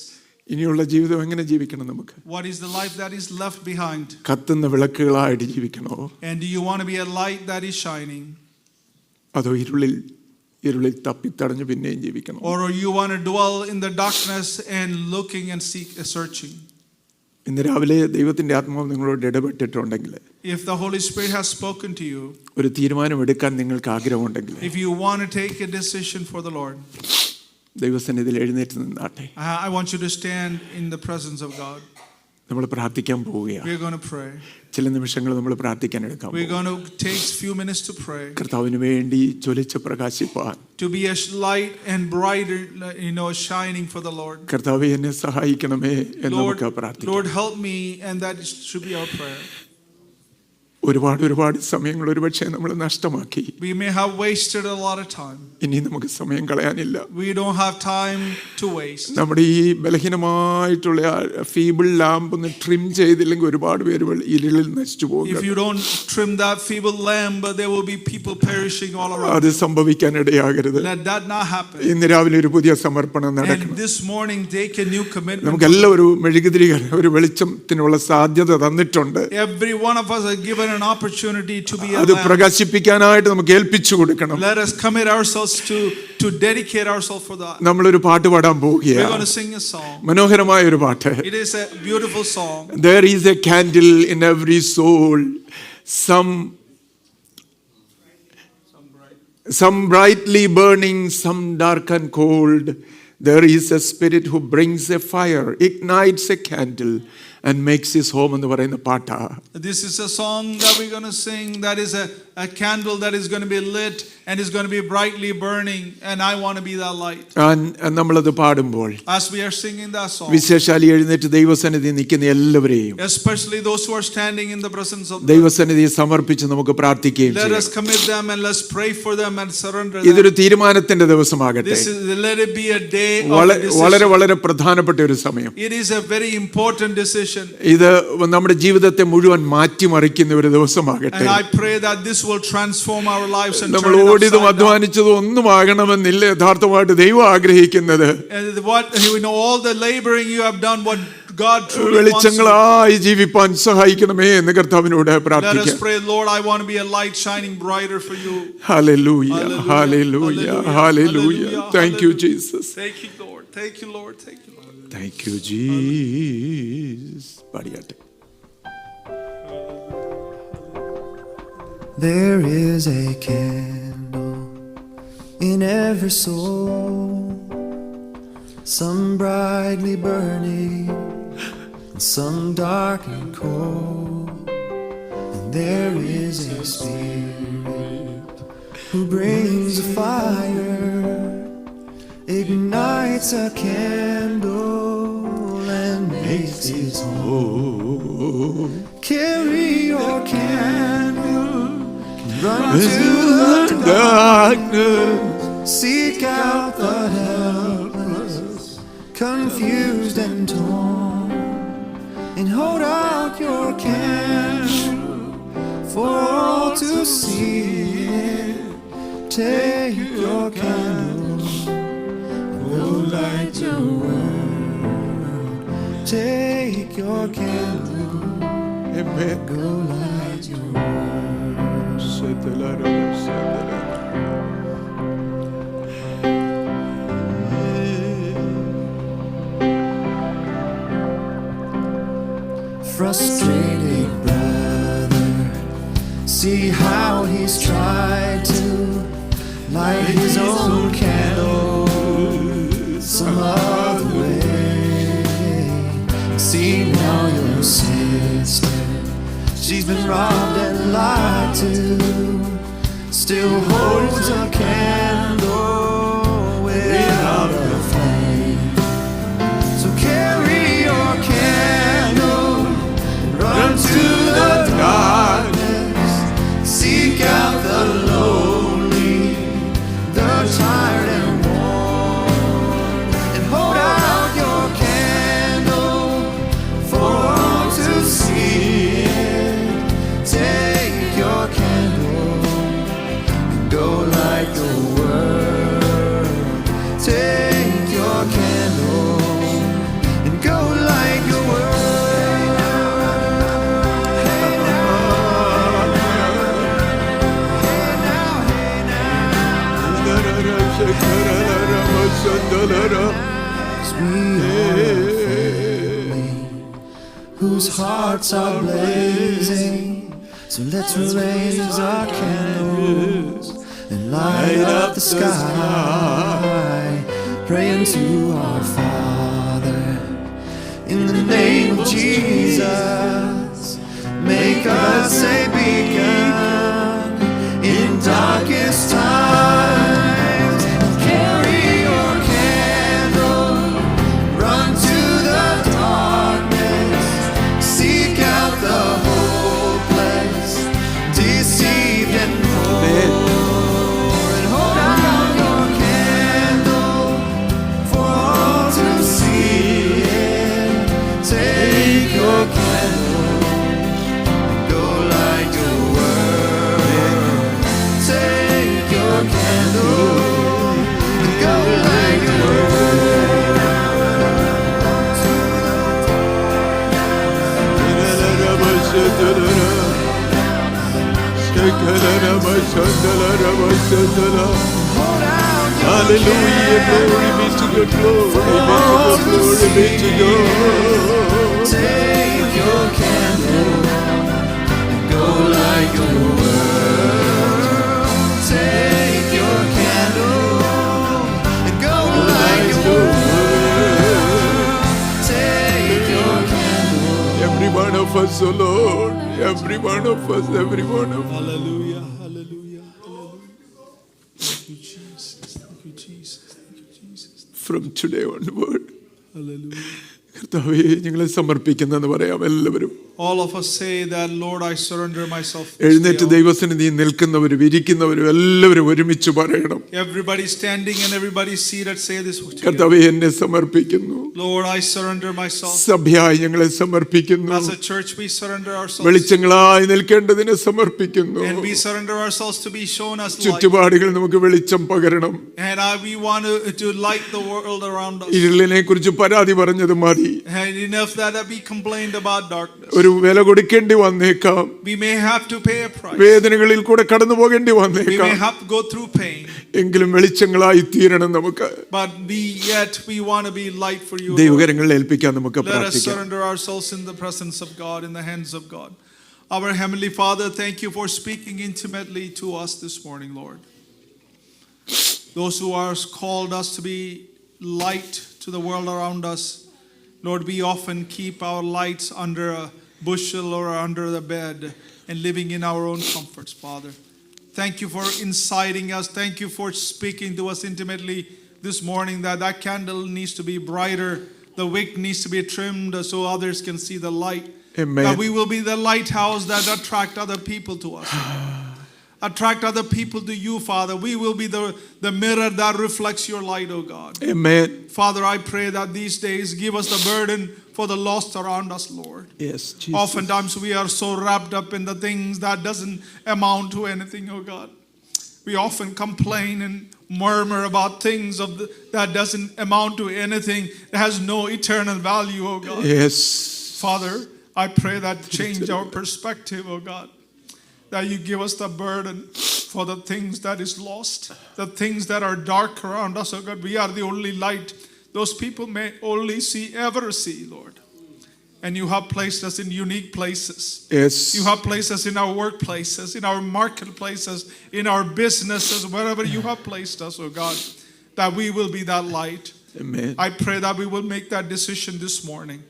ഇനിയുള്ള ജീവിതം എങ്ങനെ ജീവിക്കണം നമുക്ക്? What is the life that is left behind? കത്തുന്ന വിളക്കുകളായിട്ട് ജീവിക്കണോ? And do you want to be a light that is shining? അതോ ഇരുളിൽ തപ്പിത്തടഞ്ഞ് പിന്നെയും ജീവിക്കണം? Or you want to dwell in the darkness and looking and searching? ഇന്ന് രാവിലെ ദൈവത്തിന്റെ ആത്മാവ് നിങ്ങളോട് ഇടപെട്ടിട്ടുണ്ടെങ്കിൽ, if the Holy Spirit has spoken to you, ഒരു തീരുമാനം എടുക്കാൻ നിങ്ങൾക്ക് ആഗ്രഹമുണ്ടെങ്കിൽ, if you want to take a decision for the Lord, ദൈവസന്നിധിയിൽ എഴുന്നേറ്റ് നിന്നാട്ടെ. I want you to stand in the presence of God. നമ്മൾ പ്രാർത്ഥിക്കാൻ പോവുകയാണ്. We're going to pray. ചില നിമിഷങ്ങൾ നമ്മൾ പ്രാർത്ഥിക്കാൻ എടുക്കാം. We're going to take a few minutes to pray. കർത്താവിന് വേണ്ടി ജ്വലിച്ച് പ്രകാശിപ്പാൻ, to be a light and brighter, shining for the Lord. കർത്താവേ എന്നെ സഹായിക്കണമേ എന്ന് നമുക്ക് പ്രാർത്ഥിക്കാം. Lord, help me, and that should be our prayer. ഒരുപാട് സമയങ്ങൾ ഒരുപക്ഷെ നമ്മൾ നഷ്ടമാക്കി. We may have wasted a lot of time. ഇനി നമുക്ക് സമയം കളയാനില്ല. We don't have time to waste. നമ്മുടെ ഈ ബലഹീനമായിട്ടുള്ള ഫീബിൾ ലാമ്പ് ഒന്ന് ട്രിം ചെയ്തില്ലെങ്കിൽ ഒരുപാട് പേര് ഇരുളിൽ നശിച്ചു പോകും. If you don't trim that feeble lamp, there will be people perishing all around. അത് സംഭവിക്കാൻ ഇടയാകരുത്. Let that not happen. ഇന്ന് രാവിലെ ഒരു പുതിയ സമർപ്പണം നടക്കണം. And this morning take a new commitment. നമുക്കെല്ലാം ഒരു മെഴുകുതിരി, ഒരു വെളിച്ചത്തിനുള്ള സാധ്യത തന്നിട്ടുണ്ട്. Every one of us are given an opportunity to be a അത് lamp. പ്രകാശിപ്പിക്കാനായിട്ട് നമുക്ക് ഏൽപ്പിച്ചു കൊടുക്കണം. Let us commit ourselves to dedicate ourselves for that. നമ്മളൊരു പാട്ട് പാടാൻ പോവുകയാണ്. We're going to sing a song. മനോഹരമായ ഒരു പാട്ട്. It is a beautiful song. There is a candle in every soul, some brightly burning, some dark and cold. There is a spirit who brings a fire, ignites a candle and makes his home എന്ന് പറയുന്ന പാട്ടാ. This is a song that we're going to sing, that is a candle that is going to be lit and is going to be brightly burning, and I want to be that light. നമ്മളത് പാടുമ്പോൾ, as we are singing that song, വിശേഷാലി എഴുന്നേറ്റ് ദൈവസന്നിധി നിൽക്കുന്ന എല്ലാവരെയും, especially those who are standing in the presence of ദൈവസന്നിധി സമർപ്പിച്ച് നമുക്ക് പ്രാർത്ഥിക്കുകയും let ചെയ്യാം. us commit them and let's pray for them and surrender them. ഇതൊരു തീരുമാനത്തിന്റെ ദിവസമാകട്ടെ. Let it be a day of decision. വളരെ പ്രധാനപ്പെട്ട ഒരു സമയം. It is a very important decision. ഇത് നമ്മുടെ ജീവിതത്തെ മുഴുവൻ മാറ്റിമറിക്കുന്ന ഒരു ദിവസമാകട്ടെ. And I pray that this will transform our lives and നമ്മൾ ഓടിയതും അധ്വാനിച്ചതും ഒന്നും ആകണമെന്നില്ല യഥാർത്ഥമായിട്ട് ദൈവം ആഗ്രഹിക്കുന്നത്. All the laboring you have done, what God truly wants. വെളിച്ചങ്ങളായി ജീവിപ്പാൻ സഹായിക്കണമേ എന്ന് കർത്താവിനോട് പ്രാർത്ഥിക്കാം. Let us pray, Lord, I want to be a light shining brighter for you. Hallelujah, hallelujah, hallelujah. Thank you, Jesus. Thank you, Lord. Thank you, Lord. Thank you, Lord. Thank you, Jesus. പാടിയാട്ടെ. There is a candle in every soul, some brightly burning, and some dark and cold. And there is a spirit who brings a fire, ignites a candle, and makes his home. Carry your candle, run to the darkness, seek out the helpless, confused and torn, and hold out your candle for all to see. Take your candle your world. Take your candle, Amen. go light your world. Frustrated brother, see how he's tried to light his own candle some other way. See now your sister, she's been robbed and lied to, still holds a candle without a flame. So carry your candle, run to the darkness, seek out the lonely, the tired and worn, and hold out your candle for all to see it. Take your candle and go light the world. Take your candle and go light your world. Hey now, hey now. Whose hearts are blazing, so let's raise our candles and light up the sky, praying to our Father in the name of Jesus. Make us a beacon in darkest times. Carry your candle, run to the darkness, seek out the hopeless, deceived and poor, and hold out your candle for all to see it. Take your candle, go light your world. Take your candle, go light your world. Hold out your Hallelujah, glory be to God, glory be to God. Take your candle and go light your world. Take your candle and go light your world. Take your candle. Every one of us, oh Lord, every one of us, every one of us. Hallelujah, hallelujah, hallelujah. Thank you, Jesus. Thank you, Jesus. Thank you, Jesus. From today onward, Hallelujah. കർത്താവേ ഞങ്ങളെ സമർപ്പിക്കുന്നെന്ന് പറയാം എല്ലാവരും. All of us say that, Lord, I surrender myself. എഴുന്നേറ്റ് ദൈവസന്നിധിയിൽ നിൽക്കുന്നവരും ഇരിക്കുന്നവരും എല്ലാവരും ഒരുമിച്ച് പറയണം. Everybody standing and everybody seated, say this together. കർത്താവേ എന്നെ സമർപ്പിക്കുന്നു. Lord, I surrender myself. സഭയായി ഞങ്ങളെ സമർപ്പിക്കുന്നു. As a church, we surrender ourselves. വെളിച്ചങ്ങളായി നിൽക്കേണ്ടതിനെ സമർപ്പിക്കുന്നു. And we surrender ourselves to be shown as light. ചുറ്റുപാടുകൾ നമുക്ക് വെളിച്ചം പകരണം. And we want to light the world around us. ഇരുളിനെ കുറിച്ച് പരാതി പറഞ്ഞത് മതി. And enough that we complained about darkness. ഒരു വില കൊടുക്കേണ്ടി വന്നേക്കാം. We may have to pay a price. വേദനകളിൽ കൂടെ കടന്നു പോകേണ്ടി We may വന്നേക്കാം. have to go through pain. എങ്കിലും വെളിച്ചങ്ങളായി തീരണം നമുക്ക്. But we want to be light for you. Lord. ദൈവകരങ്ങളിൽ ഏൽപ്പിക്കാൻ നമുക്ക് Let us പ്രാർത്ഥിക്കാം. surrender ourselves in the presence of God, in the hands of God. Our Heavenly Father, thank you for speaking intimately to us this morning, Lord. Those who are called us to be light to the world around us, Lord, we often keep our lights under a bushel or under the bed and living in our own comforts, Father. Thank you for inciting us. Thank you for speaking to us intimately this morning that candle needs to be brighter. The wick needs to be trimmed so others can see the light. Amen. That we will be the lighthouse that attract other people to us. Attract other people to you, Father. We will be the mirror that reflects your light, oh God. Amen. Father, I pray that these days give us the burden for the lost around us, Lord. Yes, Jesus. Oftentimes we are so wrapped up in the things that doesn't amount to anything, oh God. We often complain and murmur about things that doesn't amount to anything, that has no eternal value, oh God. Yes. Father, I pray that change our perspective, oh God. That you give us the burden for the things that is lost, the things that are dark around us, oh God. We are the only light those people may only ever see, Lord. And you have placed us in unique places. Yes. You have placed us in our workplaces, in our marketplaces, in our businesses, wherever you have placed us, oh God, that we will be that light. Amen. I pray that we will make that decision this morning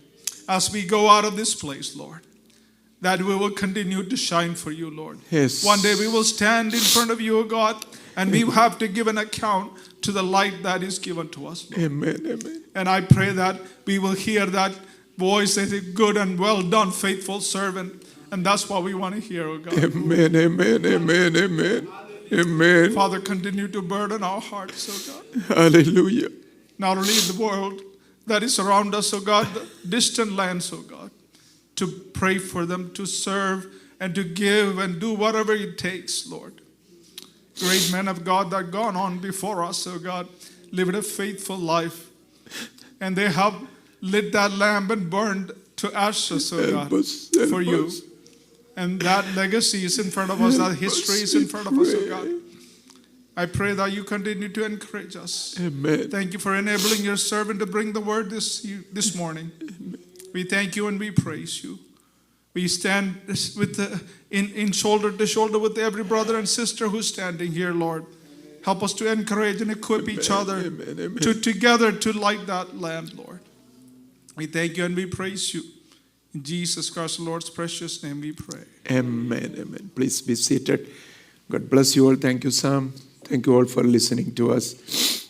as we go out of this place, Lord, that we will continue to shine for you, Lord. Yes. One day we will stand in front of you, O God, and we have to give an account to the light that is given to us, Lord. Amen. Amen. And I pray that we will hear that voice that is good and well done, faithful servant. And that's what we want to hear, O God. Amen. Amen. Amen. Amen. Amen. Father, continue to burden our hearts, O God. Hallelujah. Not only in the world that is around us, O God, the distant lands, O God, to pray for them, to serve and to give and do whatever it takes, Lord. Great men of God that gone on before us, O God, lived a faithful life. And they have lit that lamp and burned to ashes, O God, for you. And that legacy is in front of us, that history is in front of us, O God. I pray that you continue to encourage us. Amen. Thank you for enabling your servant to bring the word this morning. We thank you and we praise you. We stand in shoulder to shoulder with every brother and sister who's standing here, Lord. Help us to encourage and equip each other together to light that lamp, Lord. We thank you and we praise you. In Jesus Christ, the Lord's precious name, we pray. Amen. Amen. Please be seated. God bless you all. Thank you, Sam. Thank you all for listening to us.